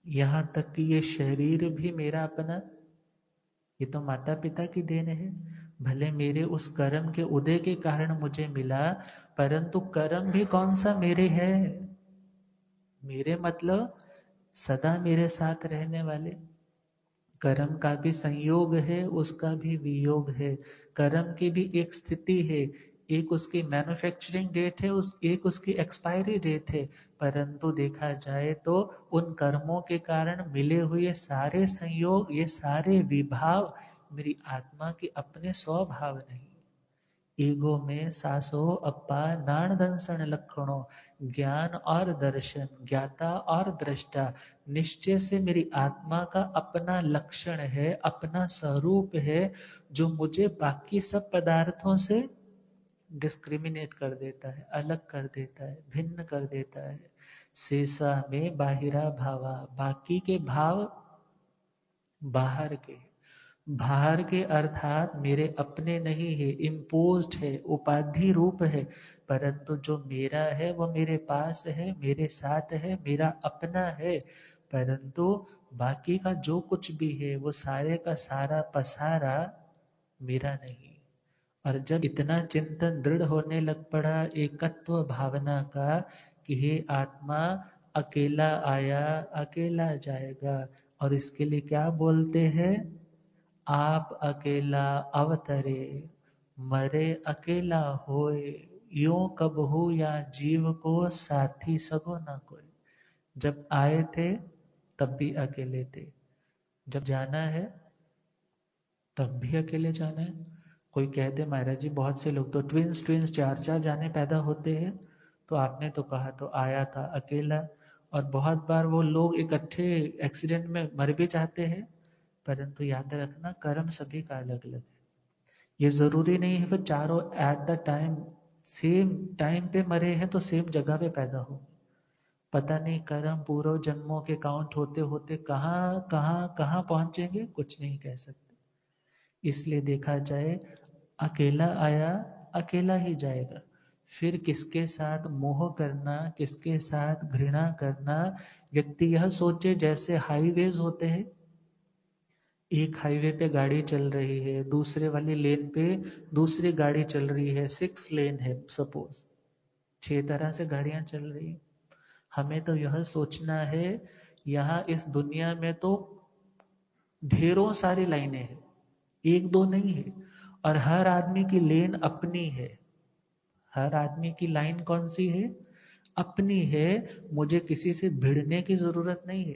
Speaker 1: यहाँ तक कि ये शरीर भी मेरा अपना, ये तो माता पिता की देन है। भले मेरे उस कर्म के उदय के कारण मुझे मिला, परंतु कर्म भी कौन सा मेरे है? मेरे मतलब सदा मेरे साथ रहने वाले। कर्म का भी संयोग है, उसका भी वियोग है। कर्म की भी एक स्थिति है, एक उसकी मैन्युफैक्चरिंग डेट है, एक उसकी एक्सपायरी डेट है। परंतु देखा जाए तो उन कर्मों के कारण मिले हुए सारे संयोग, ये सारे विभाव मेरी आत्मा के अपने स्वभाव नहीं। ईगो में सासो अप्पा नाण दंसन लक्षणों, ज्ञान और दर्शन, ज्ञाता और दृष्टा, निश्चय से मेरी आत्मा का अपना लक्षण है, अपना स्वरूप है, जो मुझे बाकी सब पदार्थों से डिस्क्रिमिनेट कर देता है, अलग कर देता है, भिन्न कर देता है। शेषा में बाहिरा भावा, बाकी के भाव बाहर के, बाहर के अर्थात मेरे अपने नहीं है, इम्पोज्ड है, उपाधि रूप है। परंतु जो मेरा है वो मेरे पास है, मेरे साथ है, मेरा अपना है। परंतु बाकी का जो कुछ भी है वो सारे का सारा पसारा मेरा नहीं। और जब इतना चिंतन दृढ़ होने लग पड़ा एकत्व भावना का कि हे आत्मा, अकेला आया अकेला जाएगा, और इसके लिए क्या बोलते हैं? आप अकेला अवतरे, मरे अकेला होए, यूं कब हो या जीव को साथी सगो ना कोई। जब आए थे तब भी अकेले थे, जब जाना है तब भी अकेले जाना है। कोई कहते महाराज जी बहुत से लोग तो ट्विंस ट्विंस चार चार जाने पैदा होते हैं, तो आपने तो कहा तो आया था अकेला। और बहुत बार वो लोग इकट्ठे एक्सीडेंट में मर भी जाते हैं, परंतु याद रखना कर्म सभी का अलग अलग है। ये जरूरी नहीं है फिर चारों at the time same time पे मरे हैं तो सेम जगह पे पैदा हो। पता नहीं कर्म पूर्व जन्मों के काउंट होते होते कहाँ कहाँ कहाँ पहुंचेंगे, कुछ नहीं कह सकते। इसलिए देखा जाए अकेला आया अकेला ही जाएगा। फिर किसके साथ मोह करना, किसके साथ घृणा करना। व्यक्ति यह सोचे जैसे हाईवेज होते हैं, एक हाईवे पे गाड़ी चल रही है, दूसरे वाली लेन पे दूसरी गाड़ी चल रही है, 6 लेन है सपोज, 6 तरह से गाड़ियां चल रही है। हमें तो यह सोचना है यहाँ इस दुनिया में तो ढेरों सारी लाइनें हैं, एक दो नहीं है, और हर आदमी की लेन अपनी है। हर आदमी की लाइन कौन सी है? अपनी है। मुझे किसी से भिड़ने की जरूरत नहीं है,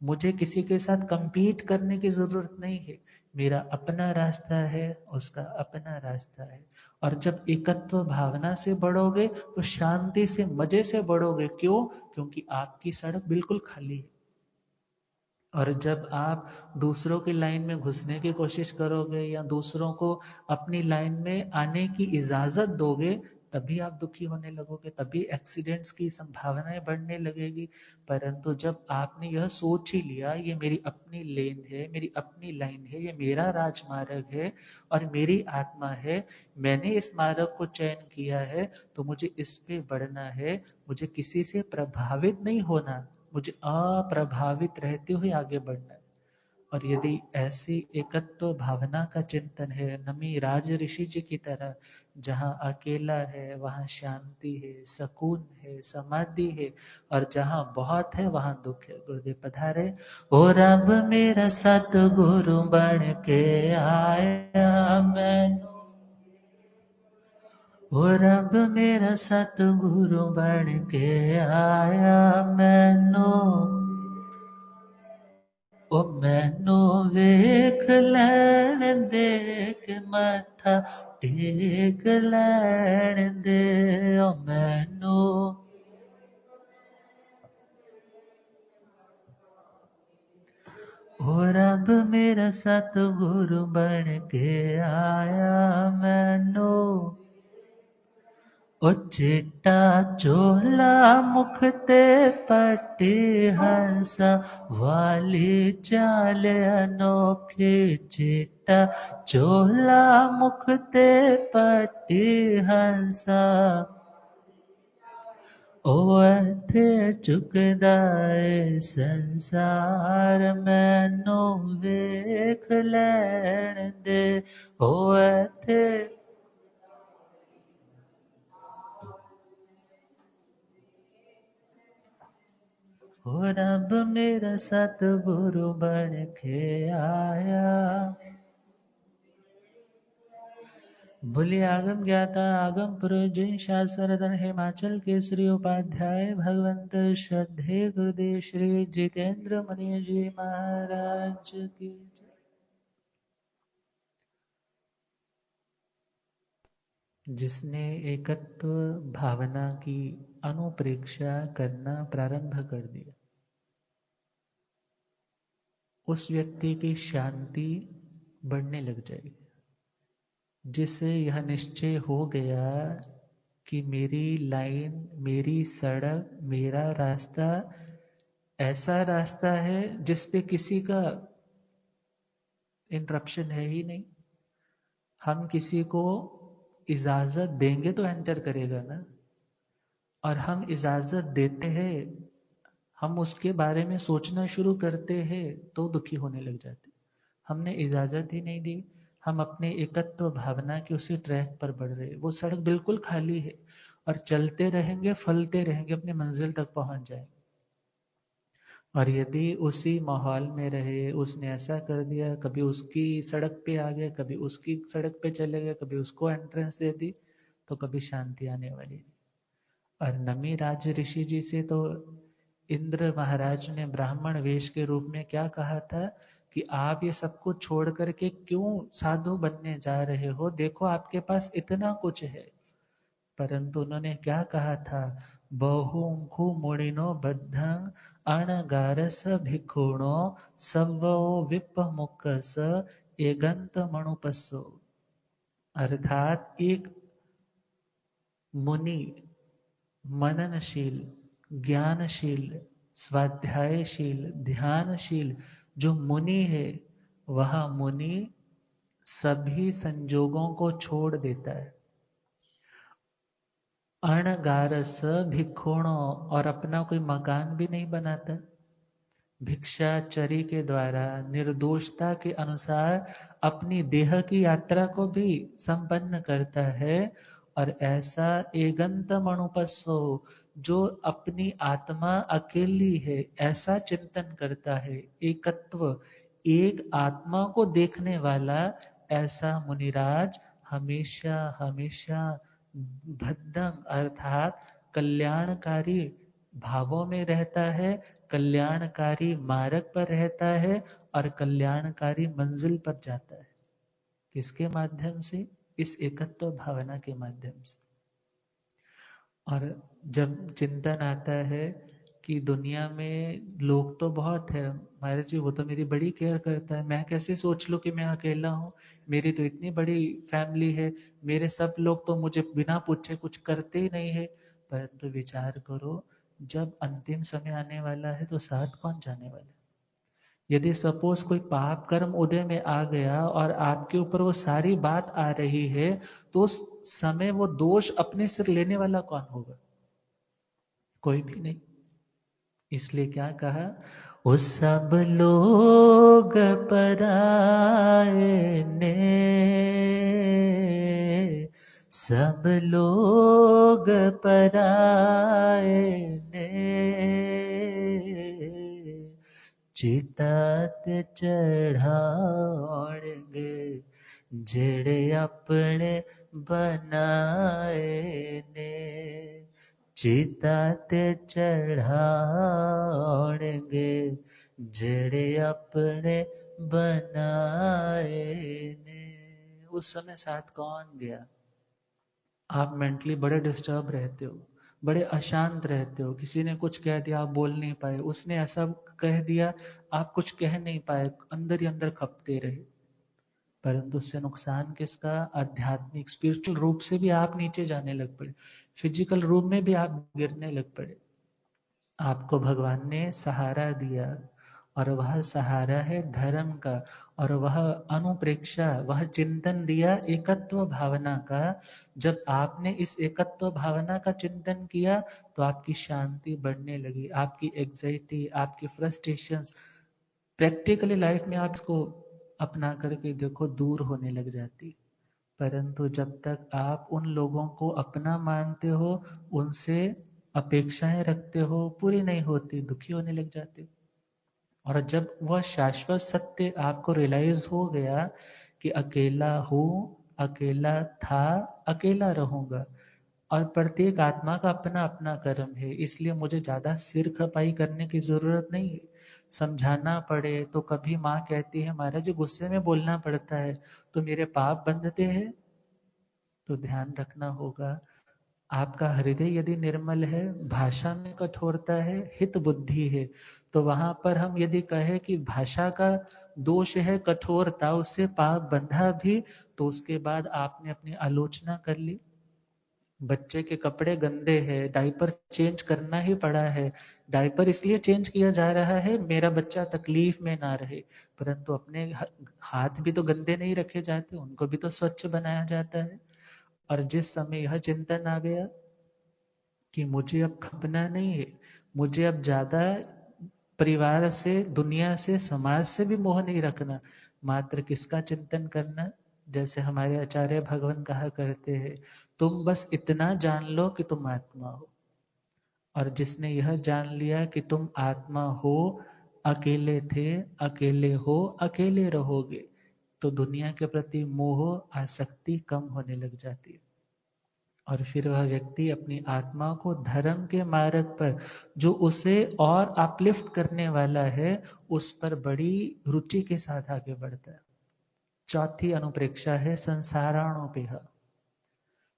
Speaker 1: मुझे किसी के साथ compete करने की जरूरत नहीं है। मेरा अपना रास्ता है, उसका अपना रास्ता है। और जब एकत्व भावना से बढ़ोगे तो शांति से मजे से बढ़ोगे। क्यों? क्योंकि आपकी सड़क बिल्कुल खाली है। और जब आप दूसरों की लाइन में घुसने की कोशिश करोगे या दूसरों को अपनी लाइन में आने की इजाजत दोगे, तभी आप दुखी होने लगोगे, तभी एक्सीडेंट्स की संभावनाएं बढ़ने लगेगी। परंतु जब आपने यह सोच ही लिया ये मेरी अपनी लेन है, मेरी अपनी लाइन है, ये मेरा राजमार्ग है और मेरी आत्मा है, मैंने इस मार्ग को चयन किया है, तो मुझे इस पे बढ़ना है, मुझे किसी से प्रभावित नहीं होना, मुझे अप्रभावित रहते हुए आगे बढ़ना है। और यदि ऐसी एकत्व भावना का चिंतन है, नमी राज ऋषि जी की तरह, जहाँ अकेला है वहाँ शांति है, सुकून है, समाधि है, और जहाँ बहुत है वहाँ दुख है। गुरुदेव पधारे। ओ रब मेरा सतगुरु बन के आया मैं, ओ रब मेरा सतगुरु बन के आया मैनू, ओ मैनू वेख लैण दे के मत्था टेक लैण दे, ओ मैनू ओ रब मेरा सतगुरु बन के आया मैनू, ओ चिट्टा चोला मुख ते पट्टी हंसा वाली चाल अनोखी, चिट्टा चोला मुख ते पट्टी हंसा, ओ इत्थे चुकदा ए संसार मैनू वेख लैण दे, ओ हो रब मेरा सतगुरु बन के आया। बोलिए आगम ज्ञाता आगम पुरुष जिन शास्त्रधन हिमाचल के श्री उपाध्याय भगवंत श्रद्धे गुरुदेव श्री जितेंद्र मुनि जी महाराज की जय। जिसने एकत्व भावना की अनुप्रेक्षा करना प्रारंभ कर दिया, उस व्यक्ति की शांति बढ़ने लग जाएगी। जिसे यह निश्चय हो गया कि मेरी लाइन, मेरी सड़क, मेरा रास्ता ऐसा रास्ता है जिस पे किसी का इंटरप्शन है ही नहीं। हम किसी को इजाजत देंगे तो एंटर करेगा ना, और हम इजाजत देते हैं, हम उसके बारे में सोचना शुरू करते हैं तो दुखी होने लग जाते। हमने इजाजत ही नहीं दी, हम अपने एकत्व भावना के उसी ट्रैक पर बढ़ रहे, वो सड़क बिल्कुल खाली है और चलते रहेंगे, फलते रहेंगे, अपनी मंजिल तक पहुंच जाएंगे। और यदि उसी माहौल में रहे, उसने ऐसा कर दिया, कभी उसकी सड़क पे आ गए, कभी उसकी सड़क पे चले गए, कभी उसको एंट्रेंस दे दी, तो कभी शांति आने वाली नहीं। और नमी राज ऋषि जी से तो इंद्र महाराज ने ब्राह्मण वेश के रूप में क्या कहा था कि आप ये सब कुछ छोड़ करके क्यों साधु बनने जा रहे हो, देखो आपके पास इतना कुछ है। परंतु उन्होंने क्या कहा था, बहुमुखु मुड़िनो बद्धं अणगारस भिक्षुणो सवो विपमुखस एगंत मणुपस्सो। अर्थात एक मुनि, मननशील, ज्ञानशील, स्वाध्यायशील, ध्यानशील जो मुनि है, वह मुनि सभी संजोगों को छोड़ देता है। अणगारस भिक्षुणो, और अपना कोई मकान भी नहीं बनाता, भिक्षाचरी के द्वारा निर्दोषता के अनुसार अपनी देह की यात्रा को भी संपन्न करता है। और ऐसा एगंत मणुपस्सो, जो अपनी आत्मा अकेली है ऐसा चिंतन करता है, एकत्व, एक आत्मा को देखने वाला ऐसा मुनिराज हमेशा हमेशा भद्दंग अर्थात कल्याणकारी भावों में रहता है, कल्याणकारी मार्ग पर रहता है और कल्याणकारी मंजिल पर जाता है। किसके माध्यम से? इस एकत्व भावना के माध्यम से। और जब चिंतन आता है कि दुनिया में लोग तो बहुत है, महाराज जी वो तो मेरी बड़ी केयर करता है, मैं कैसे सोच लूं कि मैं अकेला हूँ, मेरी तो इतनी बड़ी फैमिली है, मेरे सब लोग तो मुझे बिना पूछे कुछ करते ही नहीं है। परंतु विचार करो, जब अंतिम समय आने वाला है तो साथ कौन जाने वाला है? यदि सपोज कोई पाप कर्म उदय में आ गया और आपके ऊपर वो सारी बात आ रही है, तो उस समय वो दोष अपने सिर लेने वाला कौन होगा? कोई भी नहीं। इसलिए क्या कहा, वो सब लोग पराए ने, सब लोग पराए ने, चितात चढ़ाउणगे जेड़े अपने बनाए ने, चिता ते चढ़ाउणगे जेड़े अपने बनाए ने। उस समय साथ कौन गया? आप मेंटली बड़े डिस्टर्ब रहते हो, बड़े अशांत रहते हो, किसी ने कुछ कह दिया आप बोल नहीं पाए, उसने ऐसा कह दिया आप कुछ कह नहीं पाए, अंदर ही अंदर खपते रहे। परंतु उससे नुकसान किसका? आध्यात्मिक स्पिरिचुअल रूप से भी आप नीचे जाने लग पड़े, फिजिकल रूप में भी आप गिरने लग पड़े। आपको भगवान ने सहारा दिया और वह सहारा है धर्म का, और वह अनुप्रेक्षा, वह चिंतन दिया एकत्व भावना का। जब आपने इस एकत्व भावना का चिंतन किया तो आपकी शांति बढ़ने लगी, आपकी एग्जाइटी, आपकी फ्रस्ट्रेशंस प्रैक्टिकली लाइफ में आप इसको अपना करके देखो दूर होने लग जाती। परंतु जब तक आप उन लोगों को अपना मानते हो, उनसे अपेक्षाएं रखते हो, पूरी नहीं होती, दुखी होने लग जाते हो। और जब वह शाश्वत सत्य आपको रियलाइज हो गया कि अकेला हूँ, अकेला था, अकेला रहूंगा, और प्रत्येक आत्मा का अपना अपना कर्म है, इसलिए मुझे ज्यादा सिर खपाई करने की जरूरत नहीं है। समझाना पड़े तो कभी माँ कहती है महाराज जी गुस्से में बोलना पड़ता है तो मेरे पाप बंधते हैं, तो ध्यान रखना होगा। आपका हृदय यदि निर्मल है, भाषा में कठोरता है, हित बुद्धि है, तो वहां पर हम यदि कहें कि भाषा का दोष है, कठोरता, उससे पाप बंधा भी, तो उसके बाद आपने अपनी आलोचना कर ली। बच्चे के कपड़े गंदे हैं, डायपर चेंज करना ही पड़ा है, डायपर इसलिए चेंज किया जा रहा है मेरा बच्चा तकलीफ में ना रहे, परंतु अपने हाथ भी तो गंदे नहीं रखे जाते, उनको भी तो स्वच्छ बनाया जाता है। और जिस समय यह चिंतन आ गया कि मुझे अब खपना नहीं है, मुझे अब ज्यादा परिवार से, दुनिया से, समाज से भी मोह नहीं रखना, मात्र किसका चिंतन करना, जैसे हमारे आचार्य भगवान कहा करते हैं, तुम बस इतना जान लो कि तुम आत्मा हो। और जिसने यह जान लिया कि तुम आत्मा हो, अकेले थे, अकेले हो, अकेले रहोगे, तो दुनिया के प्रति मोह, आसक्ति कम होने लग जाती है। और फिर वह व्यक्ति अपनी आत्मा को धर्म के मार्ग पर, जो उसे और अपलिफ्ट करने वाला है, उस पर बड़ी रुचि के साथ आगे बढ़ता है। चौथी अनुप्रेक्षा है संसाराणोपेह।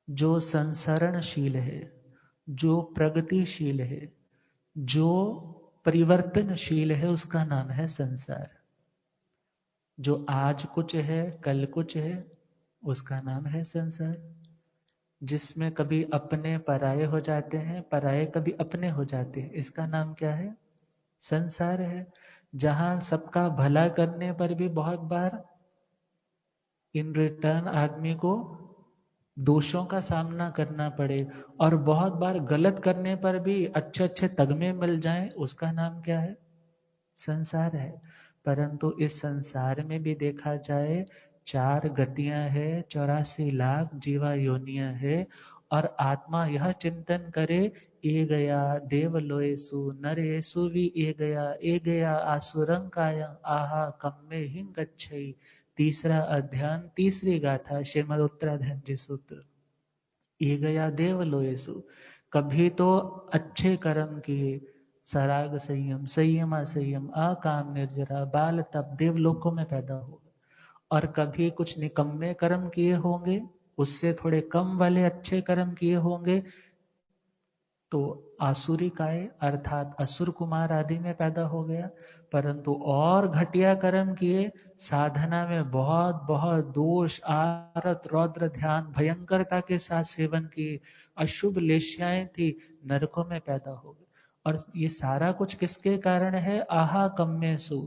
Speaker 1: जो संसरणशील है, जो प्रगतिशील है, जो परिवर्तनशील है, उसका नाम है संसार। जो आज कुछ है, कल कुछ है, उसका नाम है संसार। जिसमें कभी अपने पराये हो जाते हैं, पराये कभी अपने हो जाते हैं, इसका नाम क्या है? संसार है। जहां सबका भला करने पर भी बहुत बार इन रिटर्न आदमी को दोषों का सामना करना पड़े, और बहुत बार गलत करने पर भी अच्छे अच्छे तगमे मिल जाएं, उसका नाम क्या है? संसार है। परंतु इस संसार में भी देखा जाए, 4 गतियां है, 84 लाख जीवा योनियां है, और आत्मा यह चिंतन करे, ए गया देवलोएसु नरेसु भी ए गया आसुरं काया आहा कम्मे हिं गच्छई। तीसरा अध्यान, तीसरी गाथा, श्रीमद उत्तराधन जी सूत्र। ए गया देवलोएसु, कभी तो अच्छे कर्म किए, सराग संयम, संयमा संयम, अकाम निर्जरा, बाल तप, देवलोकों में पैदा होगा। और कभी कुछ निकम्मे कर्म किए होंगे, उससे थोड़े कम वाले अच्छे कर्म किए होंगे, तो आसुरी काय अर्थात असुर कुमार आदि में पैदा हो गया। परंतु और घटिया कर्म किए, साधना में बहुत बहुत दोष, आरत, रौद्र ध्यान, भयंकरता के साथ सेवन किए, अशुभ लेश्याएं थी, नरकों में पैदा हो गए। और ये सारा कुछ किसके कारण है? आहा कम्मेसु,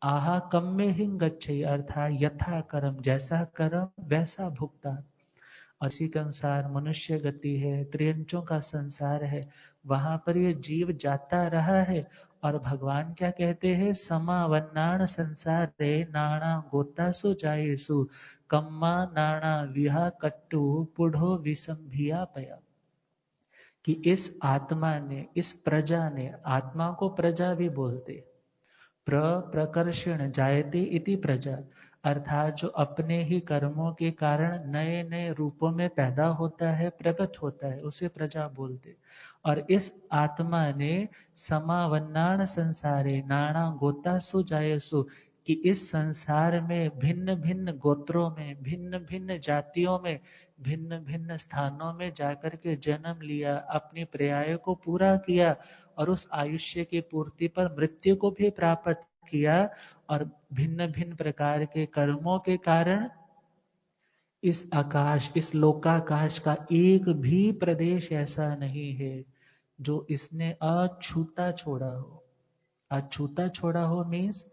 Speaker 1: आहा कम्मे हिं गच्छई, अर्थात यथा कर्म, जैसा कर्म वैसा भुगतान। और इसी के अनुसार मनुष्य गति है, त्रियंचों का संसार है, वहां पर ये जीव जाता रहा है। और भगवान क्या कहते हैं? समावन्नाण संसार रे नाणा गोता सो जायसु कम्मा नाणा विहा कट्टु पुढ़ो विसंभिया पया। कि इस आत्मा ने, इस प्रजा ने, आत्मा को प्रजा भी बोलते, प्रकर्षण जायते इति प्रजा, अर्थात जो अपने ही कर्मों के कारण नए नए रूपों में पैदा होता है, प्रकट होता है, उसे प्रजा बोलते। और इस आत्मा ने समावन्नाण संसारे नाना गोता सु जायसु, कि इस संसार में भिन्न भिन्न गोत्रों में, भिन्न भिन्न जातियों में, भिन्न भिन्न स्थानों में जाकर के जन्म लिया, अपनी पर्याय को पूरा किया, और उस आयुष्य की पूर्ति पर मृत्यु को भी प्राप्त किया। और भिन्न भिन्न प्रकार के कर्मों के कारण इस आकाश, इस लोकाकाश का एक भी प्रदेश ऐसा नहीं है जो इसने अछूता छोड़ा हो। अछूता छोड़ा हो मीन्स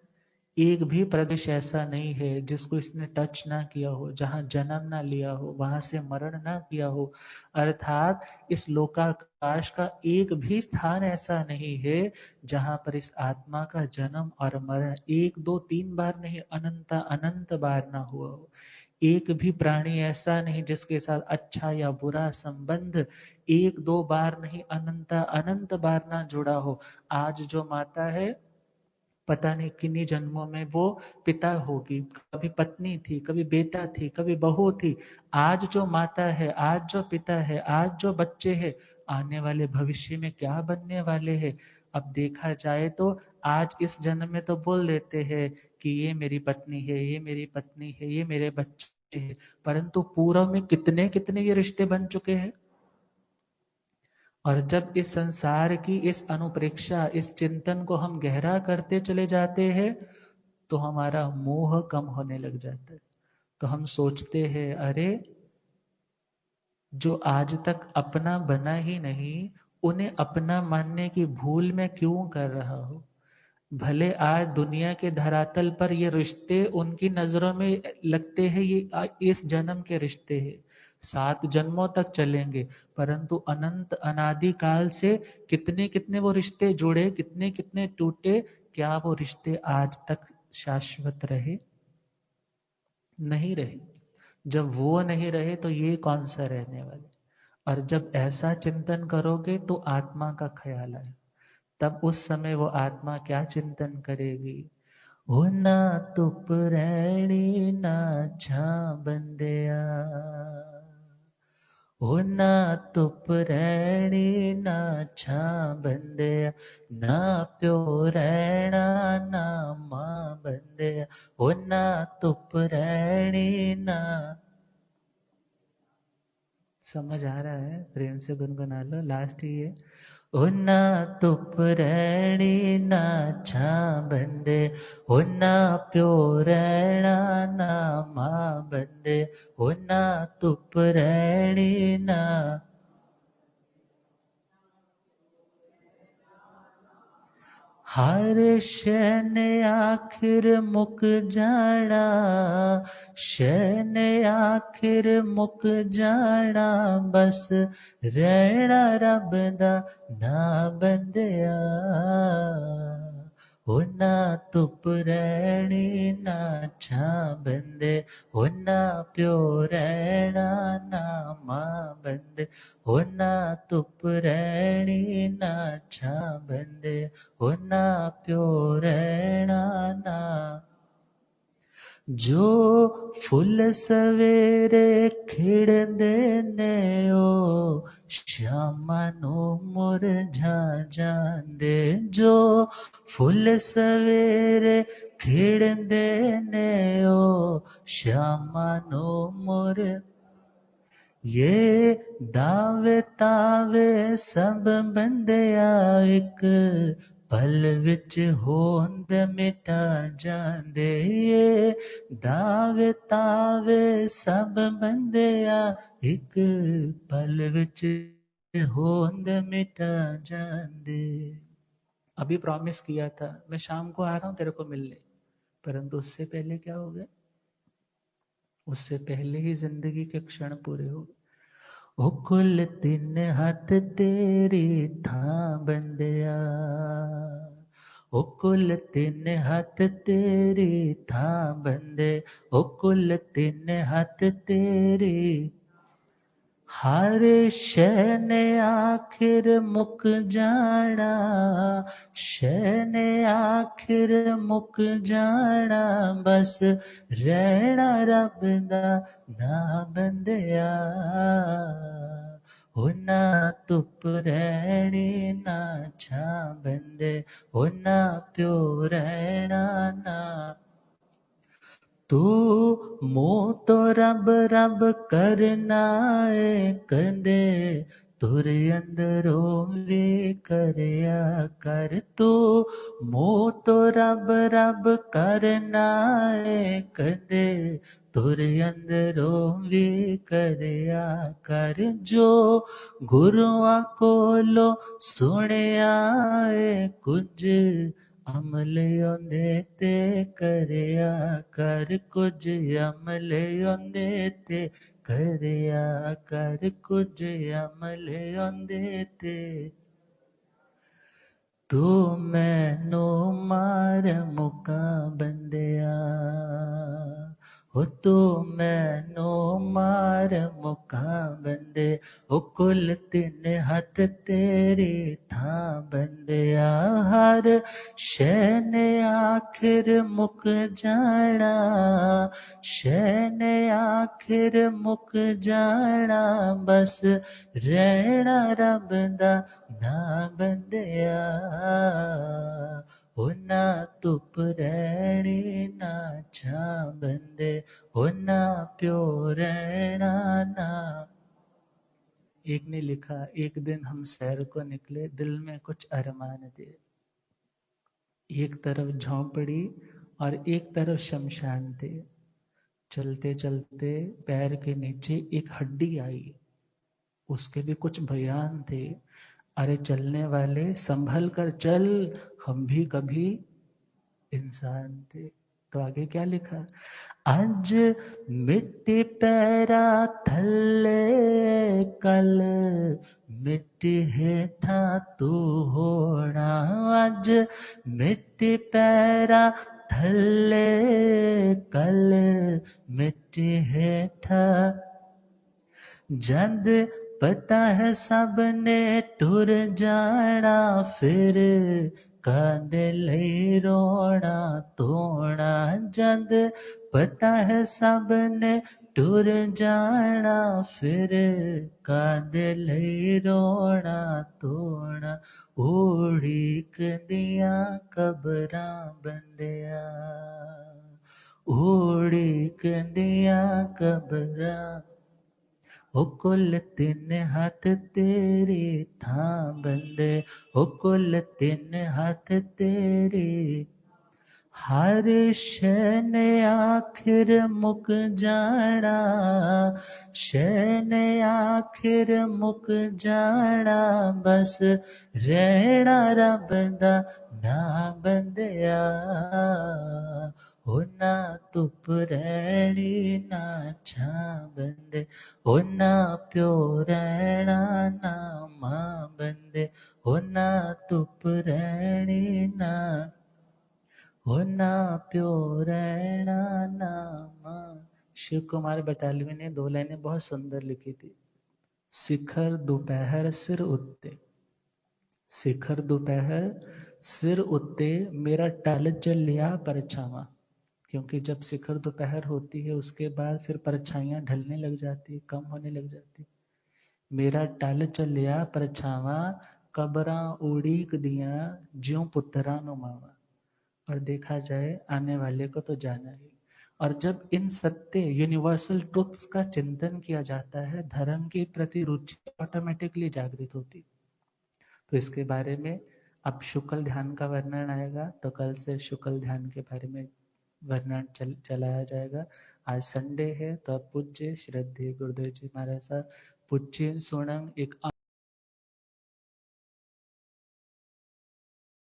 Speaker 1: एक भी प्रदेश ऐसा नहीं है जिसको इसने टच ना किया हो, जहां जन्म ना लिया हो, वहां से मरण ना किया हो। अर्थात इस लोकाकाश का एक भी स्थान ऐसा नहीं है जहां पर इस आत्मा का जन्म और मरण 1 2 3 बार नहीं, अनंत अनंत बार ना हुआ हो। एक भी प्राणी ऐसा नहीं जिसके साथ अच्छा या बुरा संबंध एक दो बार नहीं, अनंत अनंत बार ना जुड़ा हो। आज जो माता है, पता नहीं किन्हीं जन्मों में वो पिता होगी, कभी पत्नी थी, कभी बेटा थी, कभी बहू थी। आज जो माता है, आज जो पिता है, आज जो बच्चे हैं, आने वाले भविष्य में क्या बनने वाले हैं। अब देखा जाए तो आज इस जन्म में तो बोल देते हैं कि ये मेरी पत्नी है, ये मेरी पत्नी है, ये मेरे बच्चे हैं, परंतु पूर्व में कितने कितने ये रिश्ते बन चुके हैं। और जब इस संसार की इस अनुप्रेक्षा, इस चिंतन को हम गहरा करते चले जाते हैं, तो हमारा मोह कम होने लग जाता है। तो हम सोचते हैं, अरे जो आज तक अपना बना ही नहीं, उन्हें अपना मानने की भूल मैं क्यों कर रहा हूं। भले आज दुनिया के धरातल पर ये रिश्ते उनकी नजरों में लगते हैं, ये इस जन्म के रिश्ते हैं, 7 जन्मों तक चलेंगे, परंतु अनंत अनादि काल से कितने कितने वो रिश्ते जुड़े, कितने कितने टूटे, क्या वो रिश्ते आज तक शाश्वत रहे? नहीं रहे। जब वो नहीं रहे तो ये कौन सा रहने वाले। और जब ऐसा चिंतन करोगे तो आत्मा का ख्याल आए, तब उस समय वो आत्मा क्या चिंतन करेगी। हो ना तुप रैणी ना छा बंदिया, हो ना तुप रैणी ना छा बंदिया, ना प्यो रैणा ना मां बंदिया, हो ना तुप रैणी ना। समझ आ रहा है? प्रेम से गुनगुना लो, लास्ट ही है। ओ ना तुप रैणी ना छा बंदे, ओ ना प्यो रैणा ना मां बंदे, ओ ना तुप रैणी ना। हर शैन आखिर मुक जाना, शैन आखिर मुक जाना, बस रहना रब दा ना बंदिया। हो ना तुप रैणी ना छा बंदे, हो ना प्यो रैणा ना मां बंदे, हो ना तुप रैणी ना छा बंदे, हो ना प्यो रैणा ना। जो फुल सवेरे खिड़दे ने ओ श्यामा नु मुरझा जांदे। जो फुल सवेरे खिड़दे ने ओ श्यामा नु मुर। ये दावे तावे सब बंदिया एक पल विच होंद मिटा जांदे। ये दावे तावे सब बंदिया एक पल विच होंद मिटा जांदे। अभी प्रॉमिस किया था मैं शाम को आ रहा हूं तेरे को मिलने, परंतु उससे पहले क्या हो गया? उससे पहले ही जिंदगी के क्षण पूरे हो गए। ओ कुल 3 हथ तेरी थां बंदिया, ओ कुल 3 हथ तेरी थां बंदे, ओ कुल 3 हथ तेरी। हर शै ने आखिर मुक जाना, शै ने आखिर मुक जाना, बस रहना रब दा ना बंदिया। हो ना तुप रैणी ना छा बंदे, हो ना प्यो रैणा ना। तू मुंह तो रब रब करना है कदे, तुर अंदरों वे करया कर। तू मुंह तो रब रब करना है कदे, तुर अंदरों वे करया कर। जो गुरुआ कोलो सुनिया है कुछ, अमल ओंदे ते करया कर। कुछ अमल ओंदे ते करया कर, कुछ अमल ओंदे ते। तू मैनू मार मुका बंदिया, हो तू मैनू मार मुका बंदे, ओ कुल तिन हथ तेरी थां बंदिया, हर शै ने आखिर मुक जाना, शै ने आखिर मुक जाना, बस रहना रब दा नां बंदिया, हो ना धुप रहनी ना छां बंदे, हो ना प्यो रहना ना। एक ने लिखा, एक दिन हम सैर को निकले, दिल में कुछ अरमान थे, एक तरफ झोंपड़ी और एक तरफ शमशान थे। चलते चलते पैर के नीचे एक हड्डी आई, उसके भी कुछ बयान थे। अरे चलने वाले संभल कर चल, हम भी कभी इंसान थे। तो आगे क्या लिखा, आज मिट्टी पैरा थल्ले, कल मिट्टी हेठा तू होना, आज मिट्टी पैरा थल्ले, कल मिट्टी हेठा, जद पता है सब ने टुर जाना, फिर कांदे लई रोना धोना, जद पता है सब ने टुर जाना, फिर कांदे लई रोना धोना, उड़ीक दियां कबरां बंदिया, उड़ीक दियां कबरां, ओ कुल तिन हथ तेरी थां बंदे, ओ कुल तिन हथ तेरी, हर शै ने आखिर मुक जाना, शै ने आखिर मुक जाना, बस रहना रब दा नां बंदिया, हो ना धुप रहनी ना छां बंदे, हो ना प्यो रहना ना मां बंदे, हो ना धुप रहनी ना, हो ना प्यो रहना ना मां। शिव कुमार बटालवी ने दो लाइनें बहुत सुंदर लिखी थी। शिखर दोपहर सिर उत्ते, शिखर दोपहर सिर उत्ते, मेरा टल चलिया परछावां। क्योंकि जब शिखर दोपहर होती है उसके बाद फिर परछाइयां ढलने लग जाती, कम होने लग जाती। मेरा टल चलिया परछावां, कबरां उड़ीक दियां ज्यों पुत्तरां नु मावां। और देखा जाए आने वाले को तो जाना ही। और जब इन सत्य यूनिवर्सल ट्रुथ्स का चिंतन किया जाता है, धर्म के प्रति रुचि ऑटोमेटिकली जागृत होती। तो इसके बारे में अब शुक्ल ध्यान का वर्णन आएगा, तो कल से शुक्ल ध्यान के बारे में वर्णन चलाया जाएगा। आज संडे है, तो अब पूज्य श्रद्धेय गुरुदेव जी महाराज साहब पूज्य सोनंग एक